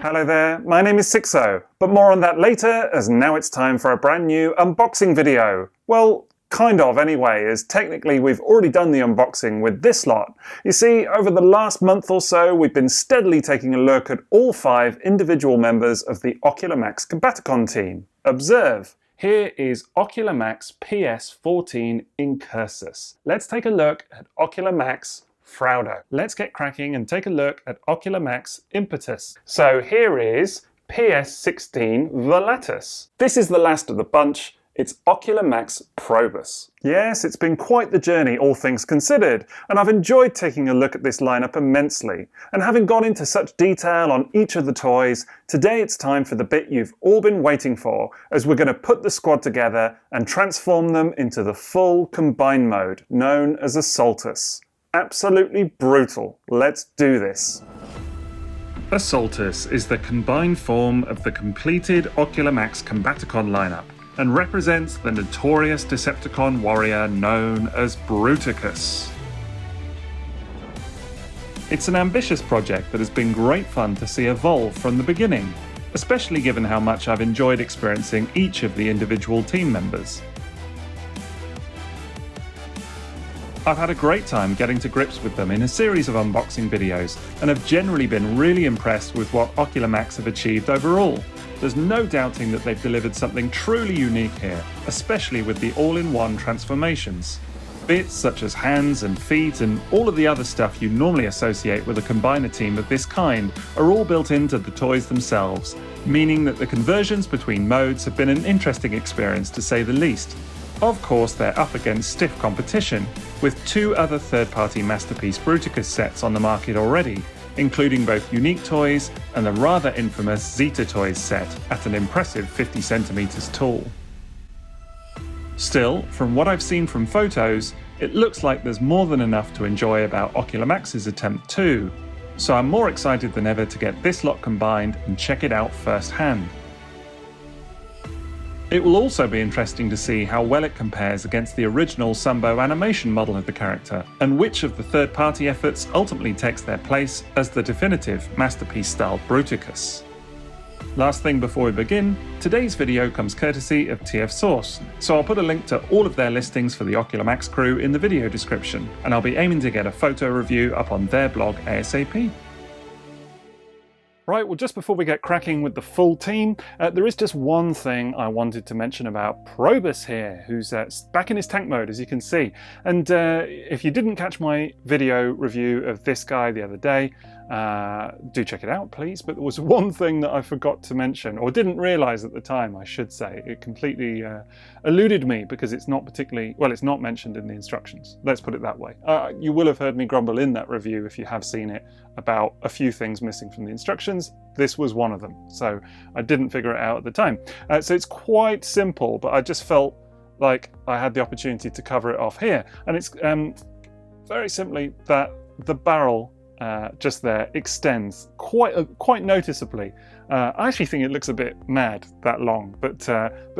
Hello there, my name is Sixo, but more on that later, as now it's time for a brand new unboxing video. Well, kind of anyway, as technically we've already done the unboxing with this lot. You see, over the last month or so, we've been steadily taking a look at all 5 individual members of the Ocular Max Combaticon team. Observe! Here is Ocular Max PS14 Incursus. Let's take a look at Ocular Max Fraudo. Let's get cracking and take a look at Ocular Max Impetus. So here is PS16 Volatus. This is the last of the bunch. It's Ocular Max Probus. Yes, it's been quite the journey, all things considered, and I've enjoyed taking a look at this lineup immensely. And having gone into such detail on each of the toys, today it's time for the bit you've all been waiting for, as we're going to put the squad together and transform them into the full combine mode, known as Assaultus. Absolutely brutal. Let's do this. Assaultus is the combined form of the completed Ocular Max Combaticon lineup, and represents the notorious Decepticon warrior known as Bruticus. It's an ambitious project that has been great fun to see evolve from the beginning, especially given how much I've enjoyed experiencing each of the individual team members. I've had a great time getting to grips with them in a series of unboxing videos, and have generally been really impressed with what Ocular Max have achieved overall. There's no doubting that they've delivered something truly unique here, especially with the all-in-one transformations. Bits such as hands and feet and all of the other stuff you normally associate with a combiner team of this kind are all built into the toys themselves, meaning that the conversions between modes have been an interesting experience to say the least. Of course, they're up against stiff competition, with 2 other third-party Masterpiece Bruticus sets on the market already, including both unique toys and the rather infamous Zeta Toys set at an impressive 50 centimeters tall. Still, from what I've seen from photos, it looks like there's more than enough to enjoy about Ocular Max's attempt too, so I'm more excited than ever to get this lot combined and check it out firsthand. It will also be interesting to see how well it compares against the original Sunbow animation model of the character, and which of the third-party efforts ultimately takes their place as the definitive Masterpiece-style Bruticus. Last thing before we begin, today's video comes courtesy of TF Source, so I'll put a link to all of their listings for the Ocular Max crew in the video description, and I'll be aiming to get a photo review up on their blog ASAP. Right, well, just before we get cracking with the full team, there is just one thing I wanted to mention about Probus here, who's back in his tank mode, as you can see. And if you didn't catch my video review of this guy the other day, do check it out, please. But there was one thing that I forgot to mention, or didn't realise at the time, I should say. It completely eluded me because it's not particularly, well, it's not mentioned in the instructions. Let's put it that way. You will have heard me grumble in that review, if you have seen it, about a few things missing from the instructions. This was one of them, so I didn't figure it out at the time. So it's quite simple, but I just felt like I had the opportunity to cover it off here. And it's very simply that the barrel just there extends quite noticeably. I actually think it looks a bit mad that long, but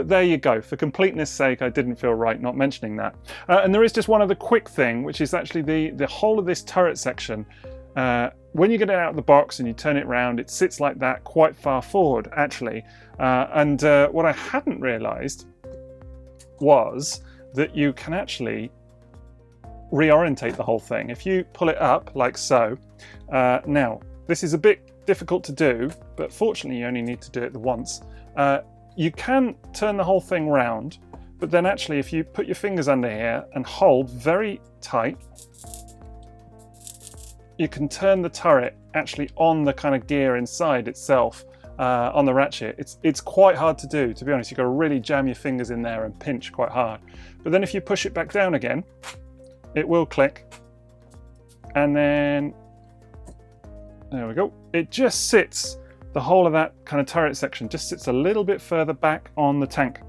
there you go. For completeness sake, I didn't feel right not mentioning that. And there is just one other quick thing, which is actually the whole of this turret section. When you get it out of the box and you turn it around, it sits like that quite far forward, actually. And what I hadn't realised was that you can actually reorientate the whole thing. If you pull it up like so, now this is a bit difficult to do, but fortunately you only need to do it once. You can turn the whole thing round, but then actually if you put your fingers under here and hold very tight, you can turn the turret actually on the kind of gear inside itself, on the ratchet. It's quite hard to do, to be honest. You've got to really jam your fingers in there and pinch quite hard. But then if you push it back down again, it will click, and then there we go. It just sits, the whole of that kind of turret section just sits a little bit further back on the tank.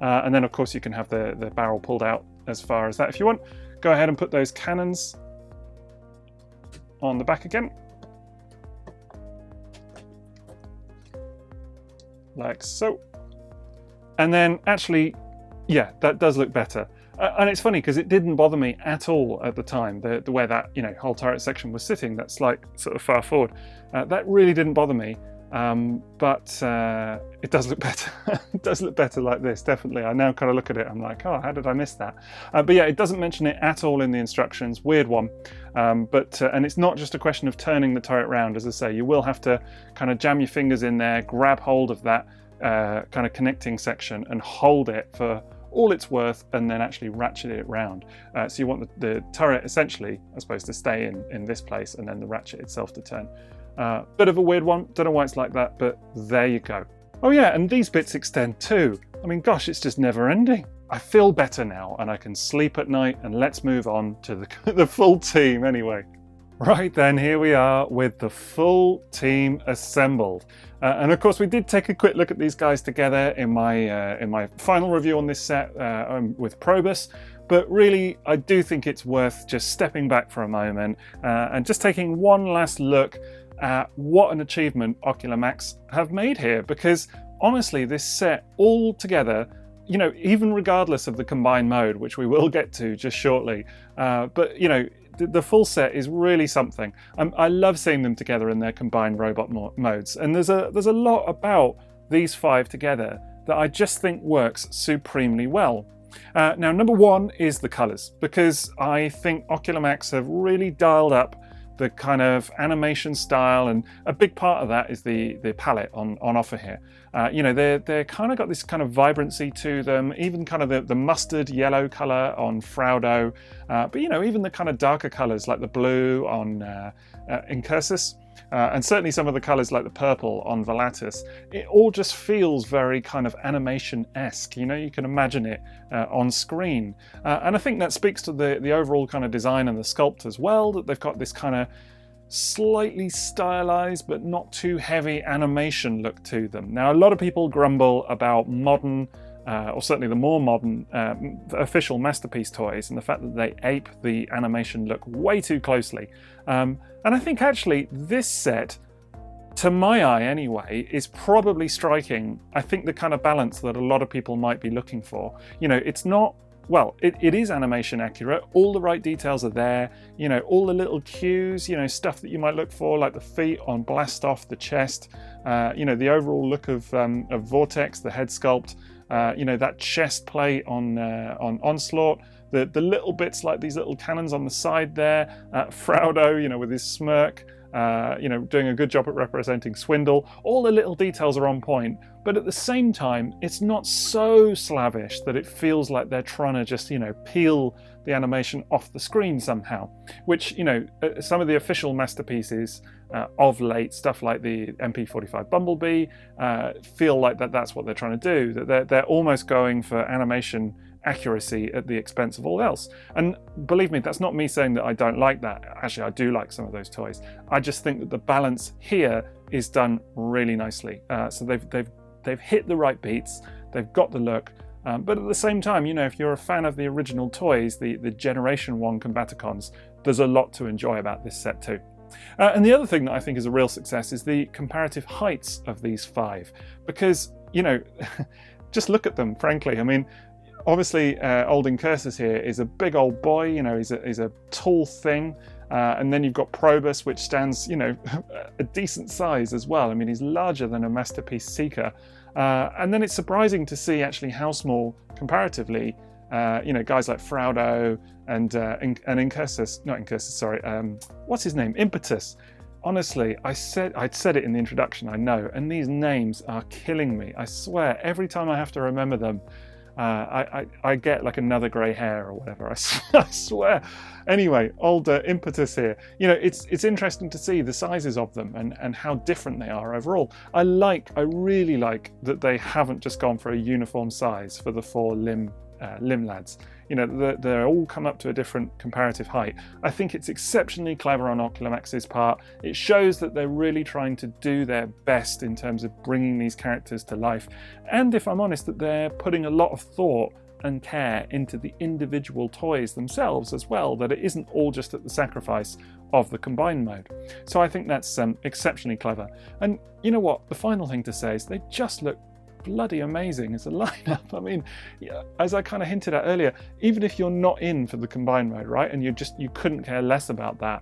And then of course you can have the barrel pulled out as far as that if you want. Go ahead and put those cannons on the back again, like so. And then actually, yeah, that does look better. And it's funny because it didn't bother me at all at the time, the way that, whole turret section was sitting, that slight sort of far forward. That really didn't bother me. but it does look better. It does look better like this, definitely. I now kind of look at it, I'm like, oh, how did I miss that? But yeah, it doesn't mention it at all in the instructions. Weird one. And it's not just a question of turning the turret round, as I say. You will have to kind of jam your fingers in there, grab hold of that kind of connecting section and hold it for all it's worth, and then actually ratchet it round. So you want the turret essentially, I suppose, to stay in this place, and then the ratchet itself to turn. Bit of a weird one, don't know why it's like that, but there you go. Oh yeah, and these bits extend too. I mean, gosh, it's just never ending. I feel better now, and I can sleep at night, and let's move on to the full team anyway. Right then, here we are with the full team assembled. And of course, we did take a quick look at these guys together in my final review on this set with Probus. But really, I do think it's worth just stepping back for a moment and just taking one last look at what an achievement Ocular Max have made here. Because honestly, this set all together, you know, even regardless of the combined mode, which we will get to just shortly, but you know, the full set is really something. I love seeing them together in their combined robot modes, and there's a lot about these five together that I just think works supremely well. Now, number one is the colours, because I think Ocular Max have really dialed up the kind of animation style, and a big part of that is the palette on offer here. You know, they're kind of got this kind of vibrancy to them, even kind of the mustard yellow colour on Fraudo, but you know, even the kind of darker colours like the blue on Incursus, and certainly some of the colours like the purple on Volatus. It all just feels very kind of animation-esque, you know, you can imagine it on screen. And I think that speaks to the overall kind of design and the sculpt as well, that they've got this kind of slightly stylized but not too heavy animation look to them. Now, a lot of people grumble about modern, or certainly the more modern official Masterpiece toys, and the fact that they ape the animation look way too closely. And I think actually this set, to my eye anyway, is probably striking, I think, the kind of balance that a lot of people might be looking for. You know, it's not, well, it is animation accurate, all the right details are there, you know, all the little cues, you know, stuff that you might look for, like the feet on Blastoff, the chest, you know, the overall look of Vortex, the head sculpt, you know, that chest plate on Onslaught, the little bits like these little cannons on the side there, Fraudo, you know, with his smirk, you know, doing a good job at representing Swindle. All the little details are on point, but at the same time, it's not so slavish that it feels like they're trying to just, you know, peel the animation off the screen somehow, which, you know, some of the official Masterpieces of late, stuff like the MP45 Bumblebee, feel like that's what they're trying to do, that they're almost going for animation accuracy at the expense of all else. And believe me, that's not me saying that I don't like that. Actually, I do like some of those toys. I just think that the balance here is done really nicely. So they've hit the right beats, they've got the look, but at the same time, you know, if you're a fan of the original toys, the Generation 1 Combaticons, there's a lot to enjoy about this set too. And the other thing that I think is a real success is the comparative heights of these five, because, you know, just look at them, frankly. I mean, obviously, old Incursus here is a big old boy, you know, he's a tall thing. And then you've got Probus, which stands, you know, a decent size as well. I mean, he's larger than a Masterpiece Seeker. And then it's surprising to see actually how small, comparatively, you know, guys like Fraudo and Incursus, not Incursus, sorry, what's his name? Impetus. Honestly, I'd said it in the introduction, I know, and these names are killing me. I swear, every time I have to remember them, I get like another grey hair or whatever. I swear. Anyway, older Impetus here. You know, it's interesting to see the sizes of them and how different they are overall. I really like that they haven't just gone for a uniform size for the four limb lads. You know, they're all come up to a different comparative height. I think it's exceptionally clever on Ocular Max's part. It shows that they're really trying to do their best in terms of bringing these characters to life. And if I'm honest, that they're putting a lot of thought and care into the individual toys themselves as well, that it isn't all just at the sacrifice of the combined mode. So I think that's exceptionally clever. And you know what? The final thing to say is they just look bloody amazing as a lineup. I mean, as I kind of hinted at earlier, even if you're not in for the combined mode, right, and you couldn't care less about that,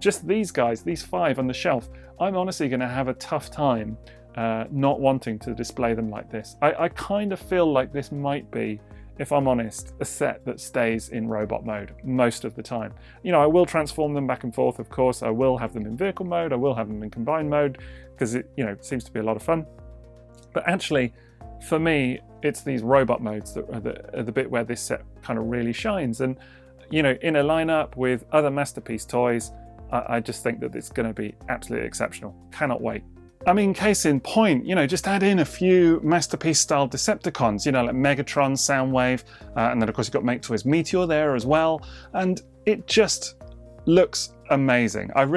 just these guys, these 5 on the shelf, I'm honestly going to have a tough time not wanting to display them like this. I kind of feel like this might be, if I'm honest, a set that stays in robot mode most of the time. You know, I will transform them back and forth, of course. I will have them in vehicle mode. I will have them in combined mode because it, you know, seems to be a lot of fun. But actually, for me, it's these robot modes that are the bit where this set kind of really shines. And, you know, in a lineup with other Masterpiece toys, I just think that it's going to be absolutely exceptional. Cannot wait. I mean, case in point, you know, just add in a few Masterpiece-style Decepticons, you know, like Megatron, Soundwave, and then of course you've got Make Toys Meteor there as well, and it just looks amazing. I'm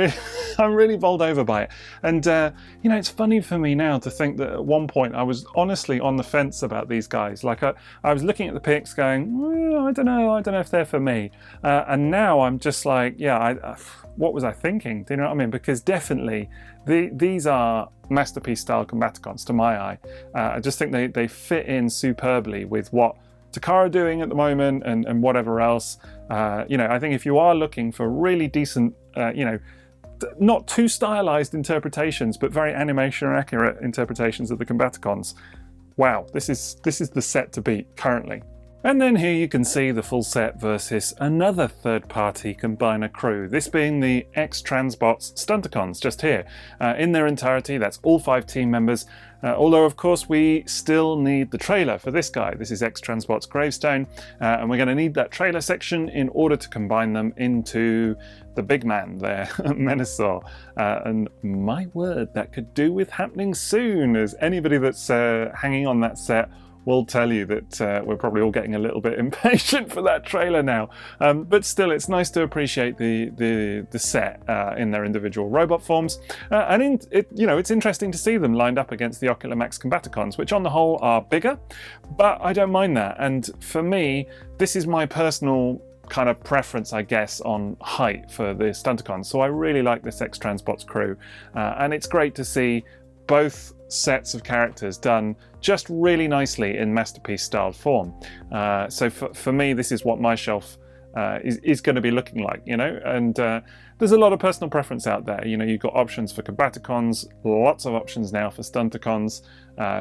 really bowled over by it. And you know, it's funny for me now to think that at one point I was honestly on the fence about these guys. Like I was looking at the pics going, well, I don't know if they're for me. And now I'm just like, yeah, what was I thinking? Do you know what I mean? Because definitely these are Masterpiece style Combaticons to my eye. I just think they fit in superbly with what Takara doing at the moment and whatever else. You know, I think if you are looking for really decent, you know, not too stylized interpretations, but very animation accurate interpretations of the Combaticons, wow, this is the set to beat currently. And then here you can see the full set versus another third-party combiner crew, this being the X-Transbots Stunticons, just here. In their entirety, that's all 5 team members, although of course we still need the trailer for this guy. This is X-Transbots Gravestone, and we're going to need that trailer section in order to combine them into the big man there, Menasor. And my word, that could do with happening soon, as anybody that's hanging on that set will tell you that we're probably all getting a little bit impatient for that trailer now. But still, it's nice to appreciate the set in their individual robot forms. And you know, it's interesting to see them lined up against the Ocular Max Combaticons, which on the whole are bigger, but I don't mind that. And for me, this is my personal kind of preference, I guess, on height for the Stunticons. So I really like this X-Transbots crew. And it's great to see both sets of characters done just really nicely in Masterpiece styled form. So for me, this is what my shelf is going to be looking like, you know, and there's a lot of personal preference out there. You know, you've got options for Combaticons, lots of options now for Stunticons.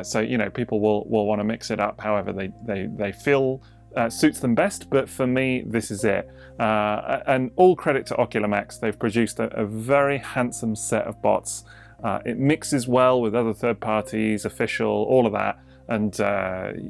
So, you know, people will want to mix it up however they feel suits them best, but for me, this is it. And all credit to Ocular Max. They've produced a very handsome set of bots. It mixes well with other third parties, official, all of that. And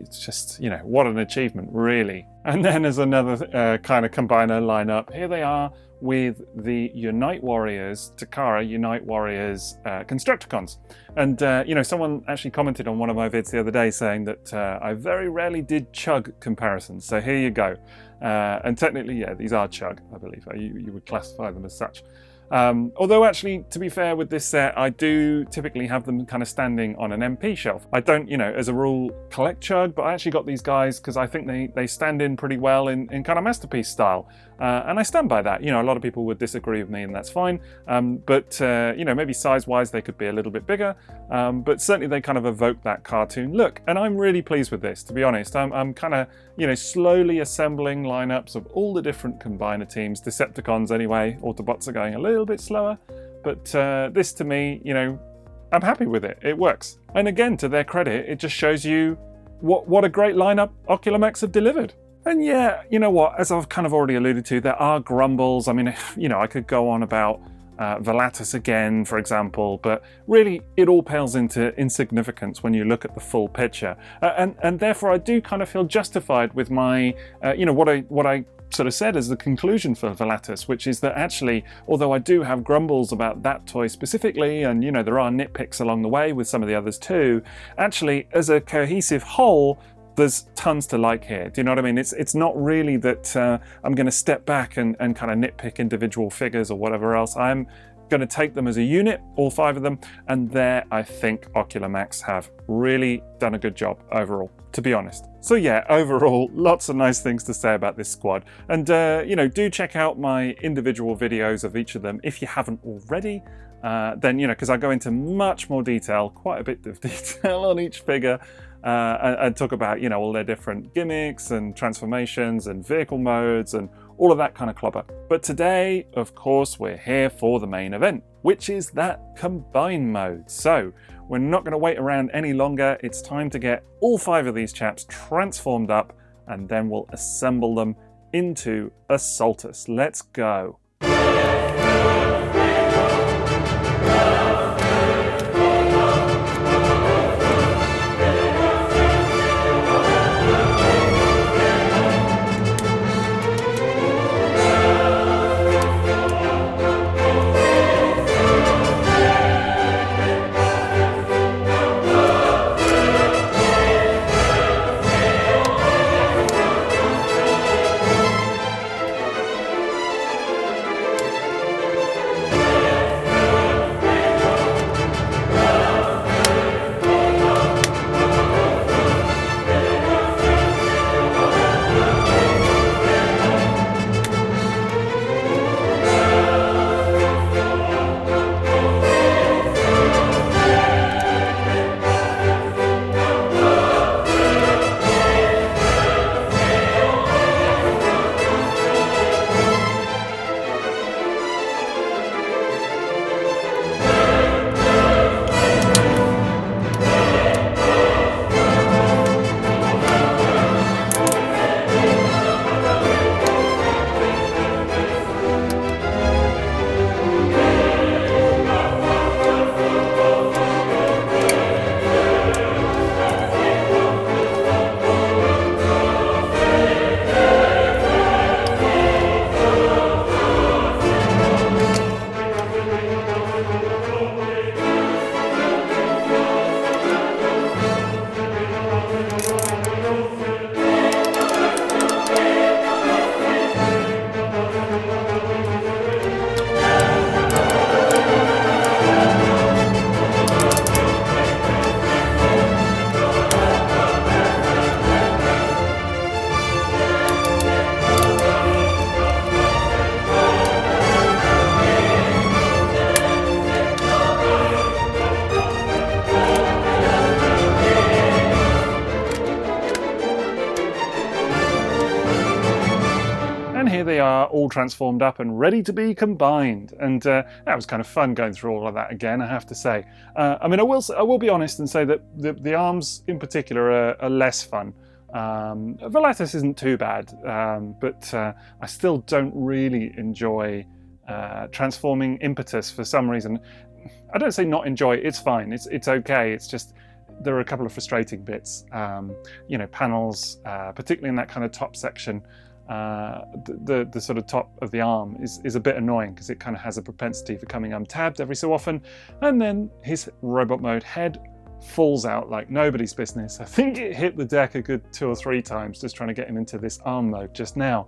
it's just, you know, what an achievement, really. And then as another kind of combiner lineup, here they are with the Unite Warriors, Takara Unite Warriors Constructicons. And, you know, someone actually commented on one of my vids the other day saying that I very rarely did chug comparisons. So here you go. And technically, yeah, these are chug, I believe. You would classify them as such. Although actually, to be fair with this set, I do typically have them kind of standing on an MP shelf. I don't, you know, as a rule, collect chug, but I actually got these guys because I think they stand in pretty well in kind of Masterpiece style. And I stand by that. You know, a lot of people would disagree with me, and that's fine. But you know, maybe size-wise they could be a little bit bigger. But certainly they kind of evoke that cartoon look. And I'm really pleased with this, to be honest. I'm kind of, you know, slowly assembling lineups of all the different combiner teams. Decepticons anyway, Autobots are going a little bit slower. But this to me, you know, I'm happy with it. It works. And again, to their credit, it just shows you what a great lineup Ocular Max have delivered. And yeah, you know what, as I've kind of already alluded to, there are grumbles. I mean, you know, I could go on about Velatus again, for example, but really it all pales into insignificance when you look at the full picture. And therefore I do kind of feel justified with my, you know, what I sort of said as the conclusion for Velatus, which is that actually, although I do have grumbles about that toy specifically, and you know, there are nitpicks along the way with some of the others too, actually as a cohesive whole, there's tons to like here. Do you know what I mean? It's not really that I'm going to step back and kind of nitpick individual figures or whatever else. I'm going to take them as a unit, all 5 of them, and there I think Ocular Max have really done a good job overall, to be honest. So yeah, overall, lots of nice things to say about this squad. And you know, do check out my individual videos of each of them if you haven't already. Then, you know, because I go into much more detail, quite a bit of detail on each figure. And talk about, you know, all their different gimmicks and transformations and vehicle modes and all of that kind of clobber. But today, of course, we're here for the main event, which is that combine mode. So we're not going to wait around any longer. It's time to get all 5 of these chaps transformed up, and then we'll assemble them into Assaultus. Let's go. They are all transformed up and ready to be combined, and that was kind of fun going through all of that again, I have to say. I mean, I will be honest and say that the arms in particular are less fun. Volatus isn't too bad, but I still don't really enjoy transforming Impetus for some reason. I don't say not enjoy, it's fine, it's okay, it's just there are a couple of frustrating bits. You know, panels, particularly in that kind of top section. The sort of top of the arm is a bit annoying because it kind of has a propensity for coming untabbed every so often, and then his robot mode head falls out like nobody's business. I think it hit the deck a good 2 or 3 times just trying to get him into this arm mode just now.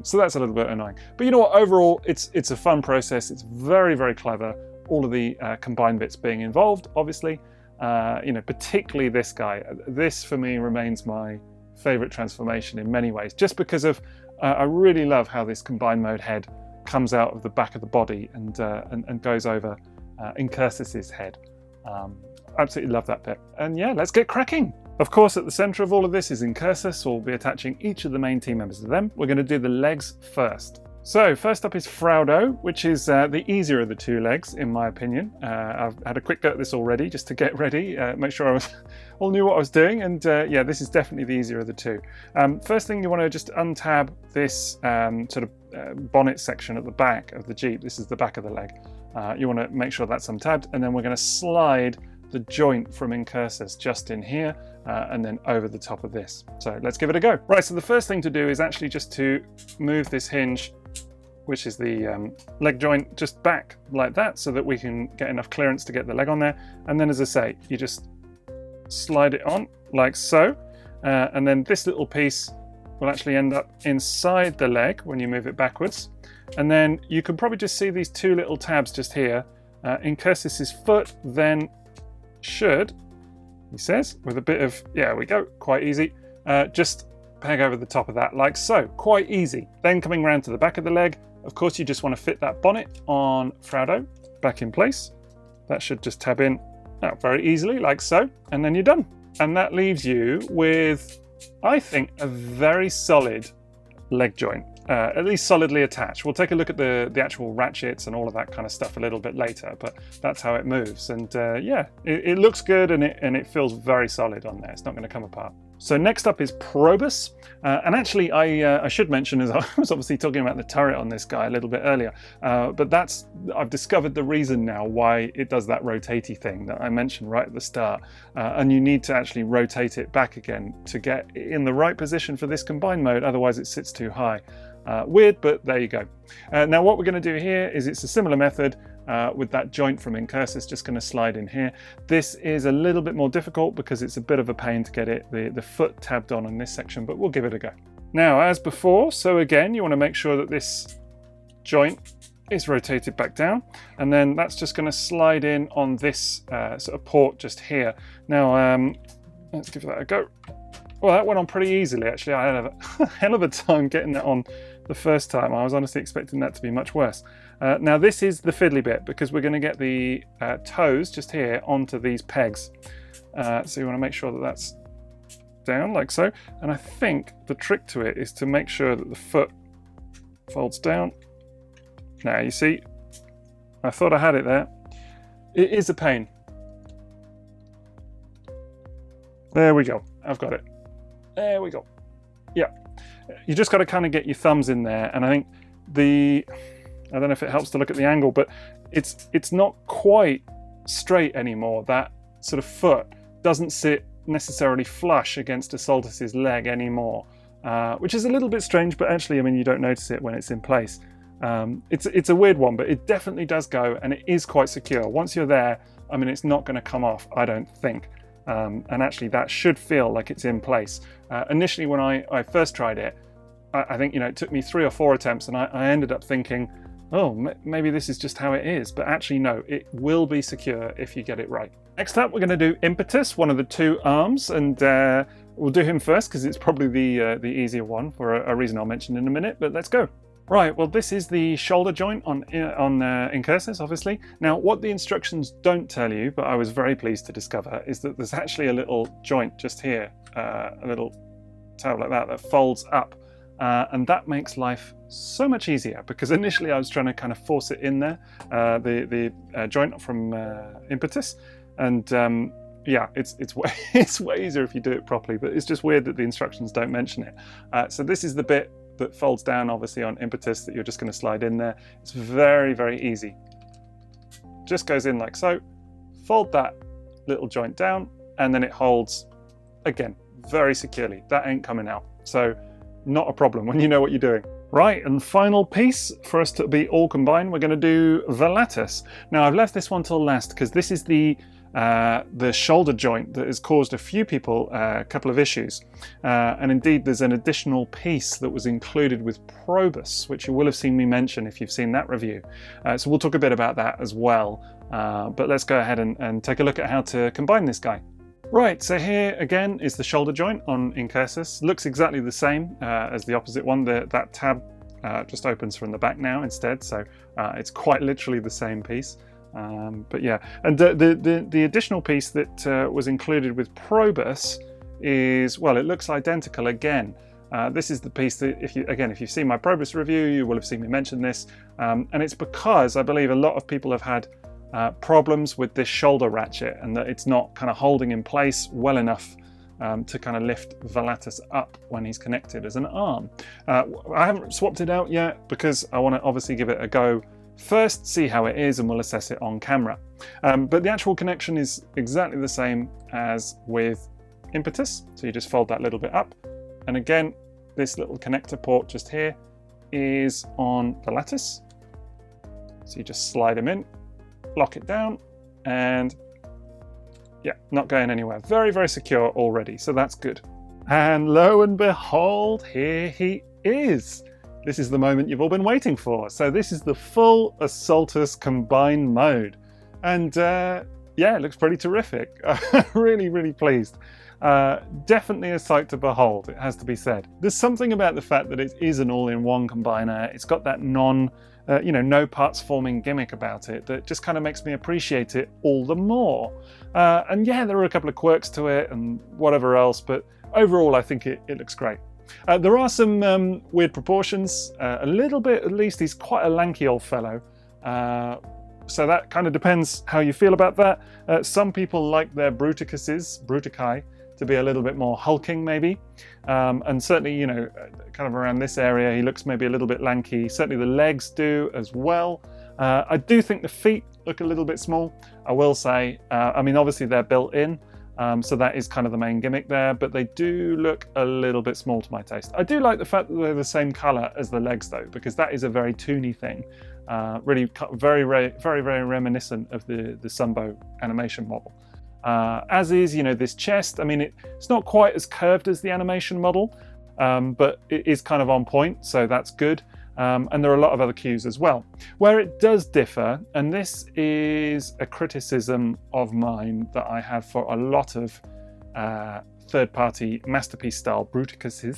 So that's a little bit annoying. But you know what, overall it's a fun process. It's very, very clever. All of the combined bits being involved, obviously. You know, particularly this guy. This for me remains my favorite transformation in many ways, just because of I really love how this combined mode head comes out of the back of the body and goes over Incursus's head. Absolutely love that bit. And yeah, let's get cracking. Of course, at the center of all of this is Incursus, so we'll be attaching each of the main team members to them. We're going to do the legs first. So first up is Fraudo, which is the easier of the 2 legs, in my opinion. I've had a quick go at this already just to get ready, make sure I all knew what I was doing, and yeah, this is definitely the easier of the 2. First thing, you want to just untab this sort of bonnet section at the back of the Jeep. This is the back of the leg. You want to make sure that's untabbed, and then we're going to slide the joint from Incursus just in here, and then over the top of this. So let's give it a go. Right, so the first thing to do is actually just to move this hinge, which is the leg joint, just back like that so that we can get enough clearance to get the leg on there. And then, as I say, you just slide it on like so, and then this little piece will actually end up inside the leg when you move it backwards. And then you can probably just see these 2 little tabs just here. Incursus's foot then should, he says, with a bit of, yeah, we go, quite easy, just peg over the top of that like so, quite easy. Then coming around to the back of the leg, of course you just want to fit that bonnet on Fraudo back in place. That should just tab in very easily like so, and then you're done. And that leaves you with, I think, a very solid leg joint. at least solidly attached. We'll take a look at the actual ratchets and all of that kind of stuff a little bit later, but that's how it moves. And yeah, it looks good, and it feels very solid on there. It's not going to come apart. So next up is Probus, and actually I should mention, as I was obviously talking about the turret on this guy a little bit earlier, but I've discovered the reason now why it does that rotatey thing that I mentioned right at the start, and you need to actually rotate it back again to get in the right position for this combined mode, otherwise it sits too high. Weird, but there you go. Now what we're going to do here is it's a similar method. With that joint from Incursus just going to slide in here. This is a little bit more difficult because it's a bit of a pain to get the foot tabbed on in this section, but we'll give it a go. Now, as before, so again, you want to make sure that this joint is rotated back down, and then that's just going to slide in on this sort of port just here. Now, let's give that a go. Well, that went on pretty easily, actually. I had a hell of a time getting that on the first time. I was honestly expecting that to be much worse. Now this is the fiddly bit, because we're going to get the toes just here onto these pegs. So you want to make sure that that's down like so. And I think the trick to it is to make sure that the foot folds down. Now you see, I thought I had it there. It is a pain. There we go. I've got it. There we go. Yeah. You just got to kind of get your thumbs in there, and I think I don't know if it helps to look at the angle, but it's not quite straight anymore. That sort of foot doesn't sit necessarily flush against Assaultus's leg anymore, which is a little bit strange, but actually, I mean, you don't notice it when it's in place. It's a weird one, but it definitely does go, and it is quite secure. Once you're there, I mean, it's not going to come off, I don't think. And actually, that should feel like it's in place. Initially, when I first tried it, I think, it took me 3 or 4 attempts, and I ended up thinking, oh, maybe this is just how it is. But actually, no, it will be secure if you get it right. Next up, we're going to do Impetus, one of the 2 arms, and we'll do him first because it's probably the easier one for a reason I'll mention in a minute, but let's go. Right, well, this is the shoulder joint on Incursus, obviously. Now, what the instructions don't tell you, but I was very pleased to discover, is that there's actually a little joint just here, a little tab like that folds up. And that makes life so much easier, because initially I was trying to kind of force it in there, the joint from Impetus, and yeah, it's way easier if you do it properly, but it's just weird that the instructions don't mention it. So this is the bit that folds down, obviously, on Impetus, that you're just going to slide in there. It's very, very easy. Just goes in like so, fold that little joint down, and then it holds, again, very securely. That ain't coming out. So not a problem when you know what you're doing. Right, and final piece for us to be all combined, we're going to do Velatus. Now, I've left this one till last because this is the shoulder joint that has caused a few people a couple of issues. And indeed, there's an additional piece that was included with Probus, which you will have seen me mention if you've seen that review. So we'll talk a bit about that as well. But let's go ahead and take a look at how to combine this guy. Right, so here again is the shoulder joint on Incursus. Looks exactly the same as the opposite one. That tab just opens from the back now instead, so it's quite literally the same piece. But yeah, and the additional piece that was included with Probus is, well, it looks identical again. This is the piece that, if you've seen my Probus review, you will have seen me mention this, and it's because I believe a lot of people have had problems with this shoulder ratchet, and that it's not kind of holding in place well enough to kind of lift Velatus up when he's connected as an arm. I haven't swapped it out yet because I want to obviously give it a go first, see how it is, and we'll assess it on camera. But the actual connection is exactly the same as with Impetus. So you just fold that little bit up, and again, this little connector port just here is on Velatus. So you just slide him in, lock it down, and yeah, not going anywhere. Very, very secure already, so that's good. And lo and behold, here he is. This is the moment you've all been waiting for. So this is the full Assaultus combined mode. And yeah, it looks pretty terrific. Really, really pleased. Definitely a sight to behold, it has to be said. There's something about the fact that it is an all-in-one combiner. It's got that no parts forming gimmick about it that just kind of makes me appreciate it all the more. And yeah, there are a couple of quirks to it and whatever else, but overall I think it looks great. There are some weird proportions, a little bit at least. He's quite a lanky old fellow. So that kind of depends how you feel about that. Some people like their Brutici, to be a little bit more hulking maybe. And certainly, you know, kind of around this area, he looks maybe a little bit lanky. Certainly the legs do as well. I do think the feet look a little bit small, I will say. I mean, obviously they're built in, so that is kind of the main gimmick there, but they do look a little bit small to my taste. I do like the fact that they're the same color as the legs though, because that is a very toony thing. Really very reminiscent of the Sunbow animation model. As is, you know, this chest. I mean, it's not quite as curved as the animation model, but it is kind of on point, so that's good. And there are a lot of other cues as well. Where it does differ, and this is a criticism of mine that I have for a lot of third-party Masterpiece style Brutici,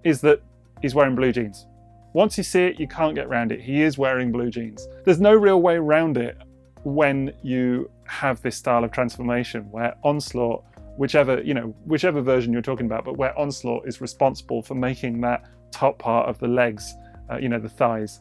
is that he's wearing blue jeans. Once you see it, you can't get around it. He is wearing blue jeans. There's no real way around it when you have this style of transformation where Onslaught, whichever version you're talking about, but where Onslaught is responsible for making that top part of the legs, you know, the thighs,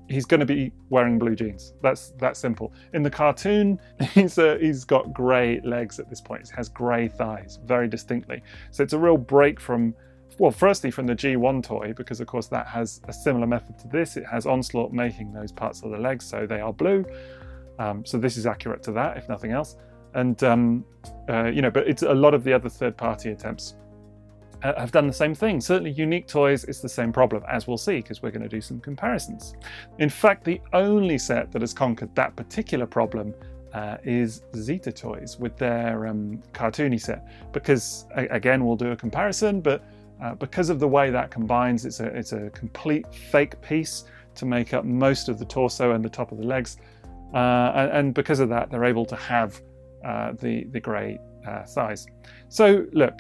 he's going to be wearing blue jeans. That's that simple. In the cartoon, he's got grey legs at this point. He has grey thighs very distinctly. So it's a real break from, well, firstly from the G1 toy, because of course that has a similar method to this. It has Onslaught making those parts of the legs so they are blue. So this is accurate to that, if nothing else. And you know, but it's a lot of the other third-party attempts have done the same thing. Certainly Unique Toys is the same problem, as we'll see, because we're going to do some comparisons. In fact, the only set that has conquered that particular problem is Zeta Toys with their cartoony set, because again, we'll do a comparison, but because of the way that combines, it's a complete fake piece to make up most of the torso and the top of the legs, and because of that, they're able to have the grey thighs. So look,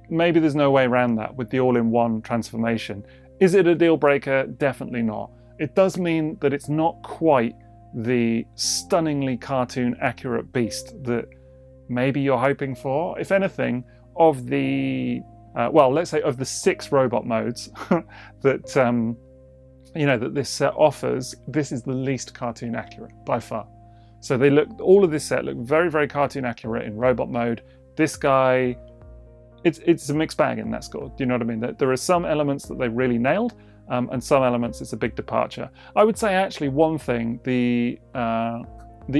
maybe there's no way around that with the all-in-one transformation. Is it a deal breaker? Definitely not. It does mean that it's not quite the stunningly cartoon accurate beast that maybe you're hoping for. If anything, of the well, let's say of the 6 robot modes that you know, that this set offers, this is the least cartoon accurate by far. So they look, all of this set look very cartoon accurate in robot mode. This guy, it's a mixed bag in that score. Do you know what I mean? There are some elements that they really nailed, and some elements it's a big departure. I would say actually one thing, the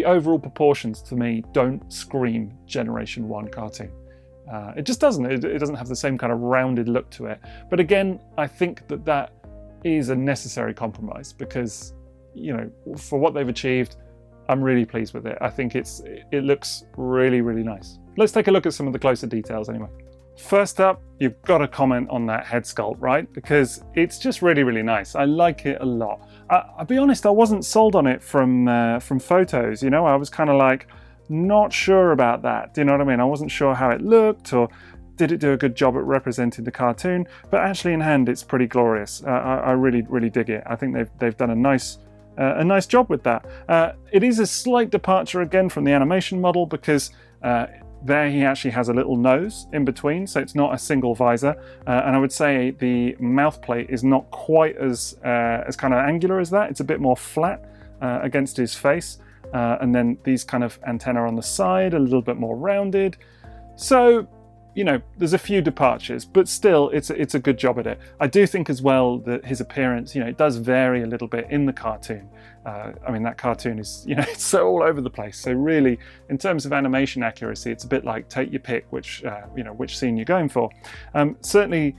overall proportions to me don't scream Generation 1 cartoon. It just doesn't. It doesn't have the same kind of rounded look to it. But again, I think that is a necessary compromise because, you know, for what they've achieved, I'm really pleased with it. I think it looks really nice. Let's take a look at some of the closer details anyway. First up, you've got to comment on that head sculpt, right? Because it's just really nice. I like it a lot. I'll be honest, I wasn't sold on it from photos. You know, I was kind of like not sure about that. Do you know what I mean? I wasn't sure how it looked, or did it do a good job at representing the cartoon? But actually, in hand, it's pretty glorious. I really dig it. I think they've done a nice job with that. It is a slight departure again from the animation model because there he actually has a little nose in between, so it's not a single visor. And I would say the mouth plate is not quite as kind of angular as that. It's a bit more flat against his face. And then these kind of antennae on the side, a little bit more rounded. So, you know, there's a few departures, but still it's a good job at it. I do think as well that his appearance, you know, it does vary a little bit in the cartoon. I mean, that cartoon is, you know, it's so all over the place. So really, in terms of animation accuracy, it's a bit like take your pick, which scene you're going for. Certainly,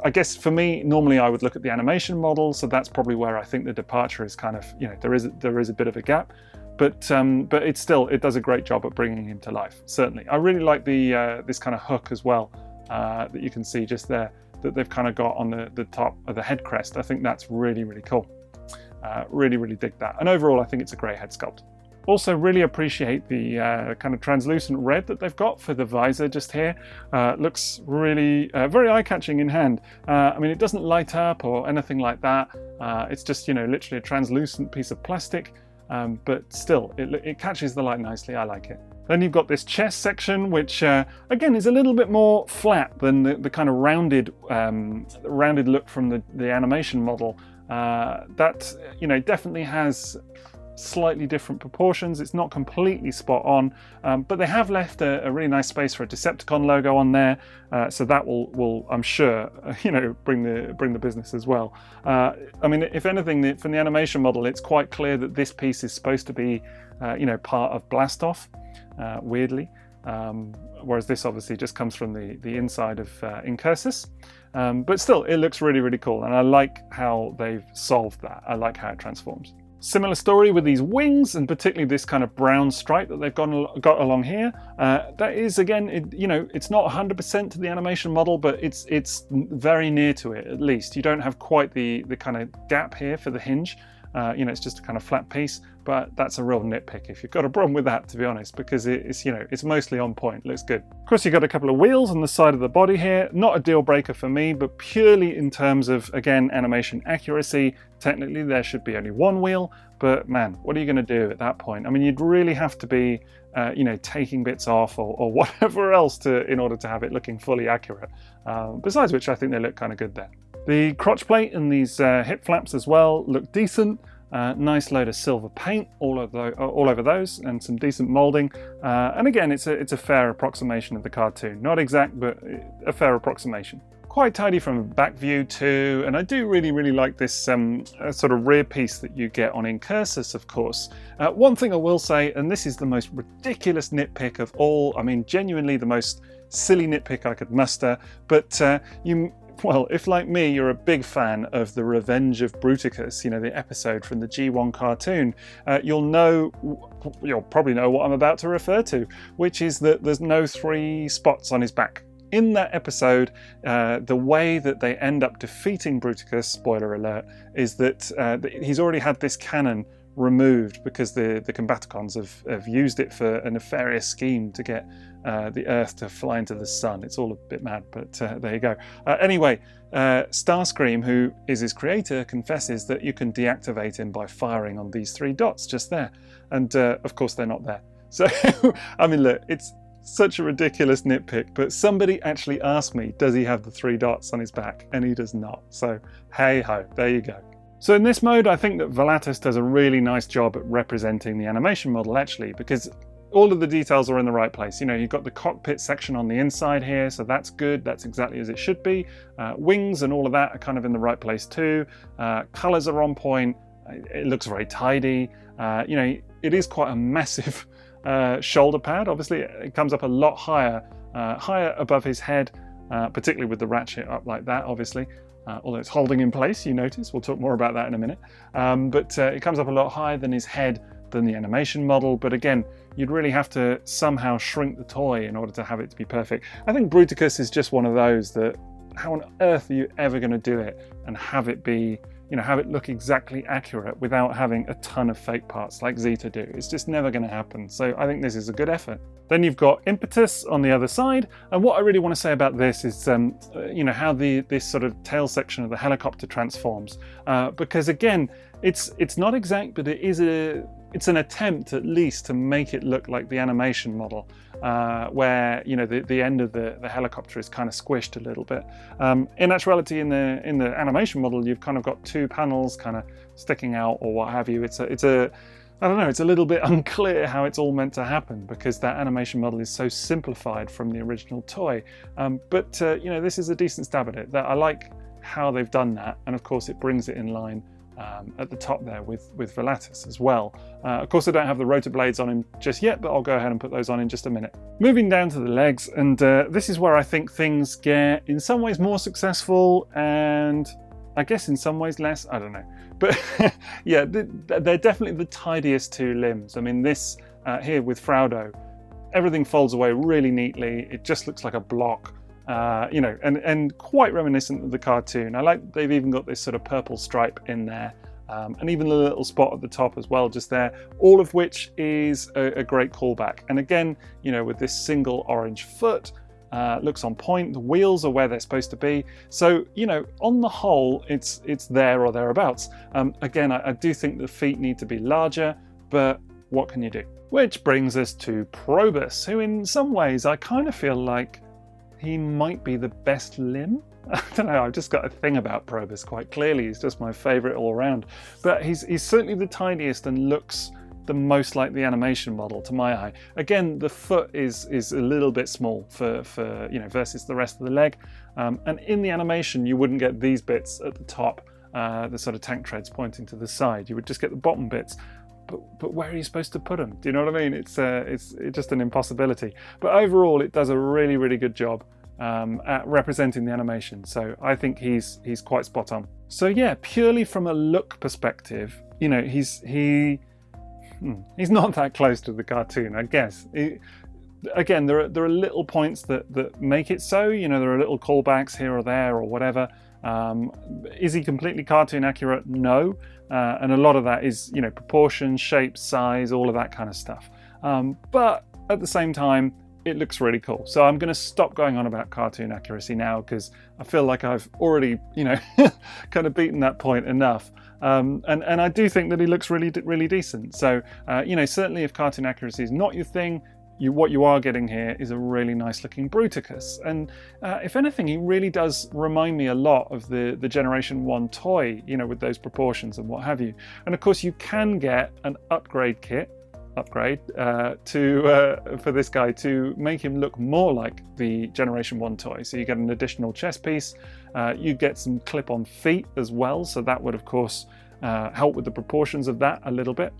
I guess for me, normally I would look at the animation model, so that's probably where I think the departure is kind of, you know, there is a bit of a gap. But it does a great job at bringing him to life, certainly. I really like this kind of hook as well that you can see just there, that they've kind of got on the top of the head crest. I think that's really cool. Really dig that. And overall, I think it's a great head sculpt. Also really appreciate the kind of translucent red that they've got for the visor just here. Looks really very eye-catching in hand. I mean, it doesn't light up or anything like that. It's just, you know, literally a translucent piece of plastic. But still, it catches the light nicely. I like it. Then you've got this chest section, which again is a little bit more flat than the kind of rounded look from the animation model. That, you know, definitely has slightly different proportions. It's not completely spot on, but they have left a really nice space for a Decepticon logo on there, so that will I'm sure, you know, bring the business as well. I mean, if anything, from the animation model, it's quite clear that this piece is supposed to be, you know, part of Blastoff, weirdly, whereas this obviously just comes from the inside of Incursus. But still, it looks really, really cool, and I like how they've solved that. I like how it transforms. Similar story with these wings, and particularly this kind of brown stripe that they've got along here. That is, again, you know, it's not 100% to the animation model, but it's very near to it, at least. You don't have quite the kind of gap here for the hinge. You know, it's just a kind of flat piece, but that's a real nitpick if you've got a problem with that, to be honest, because it's, you know, it's mostly on point, looks good. Of course, you've got a couple of wheels on the side of the body here. Not a deal breaker for me, but purely in terms of, again, animation accuracy. Technically, there should be only one wheel, but man, what are you going to do at that point? I mean, you'd really have to be, you know, taking bits off or whatever else in order to have it looking fully accurate. Besides which, I think they look kind of good there. The crotch plate and these hip flaps as well look decent. Nice load of silver paint all over those, and some decent moulding. And again, it's a fair approximation of the cartoon. Not exact, but a fair approximation. Quite tidy from a back view too, and I do really, really like this sort of rear piece that you get on Incursus, of course. One thing I will say, and this is the most ridiculous nitpick of all, I mean, genuinely the most silly nitpick I could muster, but well, if like me, you're a big fan of The Revenge of Bruticus, you know, the episode from the G1 cartoon, you'll probably know what I'm about to refer to, which is that there's no 3 spots on his back. In that episode, the way that they end up defeating Bruticus, spoiler alert, is that he's already had this cannon removed because the Combaticons have used it for a nefarious scheme to get the Earth to fly into the sun. It's all a bit mad, but there you go. Anyway, Starscream, who is his creator, confesses that you can deactivate him by firing on these 3 dots just there. And of course, they're not there. So, I mean, look, it's such a ridiculous nitpick, but somebody actually asked me, does he have the 3 dots on his back? And he does not. So, hey ho, there you go. So in this mode, I think that Volatus does a really nice job at representing the animation model, actually, because all of the details are in the right place. You know, you've got the cockpit section on the inside here, so that's good. That's exactly as it should be. Wings and all of that are kind of in the right place too. Colors are on point. It looks very tidy. You know, it is quite a massive shoulder pad. Obviously, it comes up a lot higher above his head, particularly with the ratchet up like that, obviously. Although it's holding in place, you notice. We'll talk more about that in a minute. But it comes up a lot higher than his head, than the animation model. But again, you'd really have to somehow shrink the toy in order to have it to be perfect. I think Bruticus is just one of those that, how on earth are you ever going to do it and have it be, you know, have it look exactly accurate without having a ton of fake parts like Zeta do? It's just never going to happen. So I think this is a good effort. Then you've got Impetus on the other side, and what I really want to say about this is, you know, how this sort of tail section of the helicopter transforms, because again, it's not exact, but it's an attempt at least to make it look like the animation model, where, you know, the end of the helicopter is kind of squished a little bit. In actuality, in the animation model, you've kind of got 2 panels kind of sticking out or what have you. I don't know, it's a little bit unclear how it's all meant to happen because that animation model is so simplified from the original toy. But you know, this is a decent stab at it. I like how they've done that, and of course it brings it in line at the top there with Volatus as well. Of course, I don't have the rotor blades on him just yet, but I'll go ahead and put those on in just a minute. Moving down to the legs, and this is where I think things get in some ways more successful and I guess in some ways less, I don't know. But yeah, they're definitely the tidiest 2 limbs. I mean, this here with Fraudo, everything folds away really neatly. It just looks like a block, you know, and quite reminiscent of the cartoon. I like they've even got this sort of purple stripe in there, and even the little spot at the top as well, just there, all of which is a great callback. And again, you know, with this single orange foot, looks on point. The wheels are where they're supposed to be. So, you know, on the whole, it's there or thereabouts. Again, I do think the feet need to be larger, but what can you do? Which brings us to Probus, who in some ways I kind of feel like he might be the best limb. I don't know, I've just got a thing about Probus quite clearly. He's just my favourite all around. But he's certainly the tiniest and looks the most like the animation model to my eye. Again, the foot is a little bit small for versus the rest of the leg. And in the animation, you wouldn't get these bits at the top, the sort of tank treads pointing to the side. You would just get the bottom bits. But where are you supposed to put them? Do you know what I mean? It's just an impossibility. But overall, it does a really, really good job at representing the animation. So I think he's quite spot on. So yeah, purely from a look perspective, you know, he's not that close to the cartoon, I guess. Again, there are little points that make it so. You know, there are little callbacks here or there or whatever. Is he completely cartoon accurate? No. And a lot of that is, you know, proportion, shape, size, all of that kind of stuff. But at the same time, it looks really cool. So I'm going to stop going on about cartoon accuracy now because I feel like I've already, you know, kind of beaten that point enough. And I do think that he looks really, really decent. So, you know, certainly if cartoon accuracy is not your thing, what you are getting here is a really nice looking Bruticus. And if anything, he really does remind me a lot of the Generation 1 toy, you know, with those proportions and what have you. And of course, you can get an upgrade kit, for this guy to make him look more like the Generation 1 toy. So you get an additional chest piece, you get some clip-on feet as well. So that would, of course, help with the proportions of that a little bit.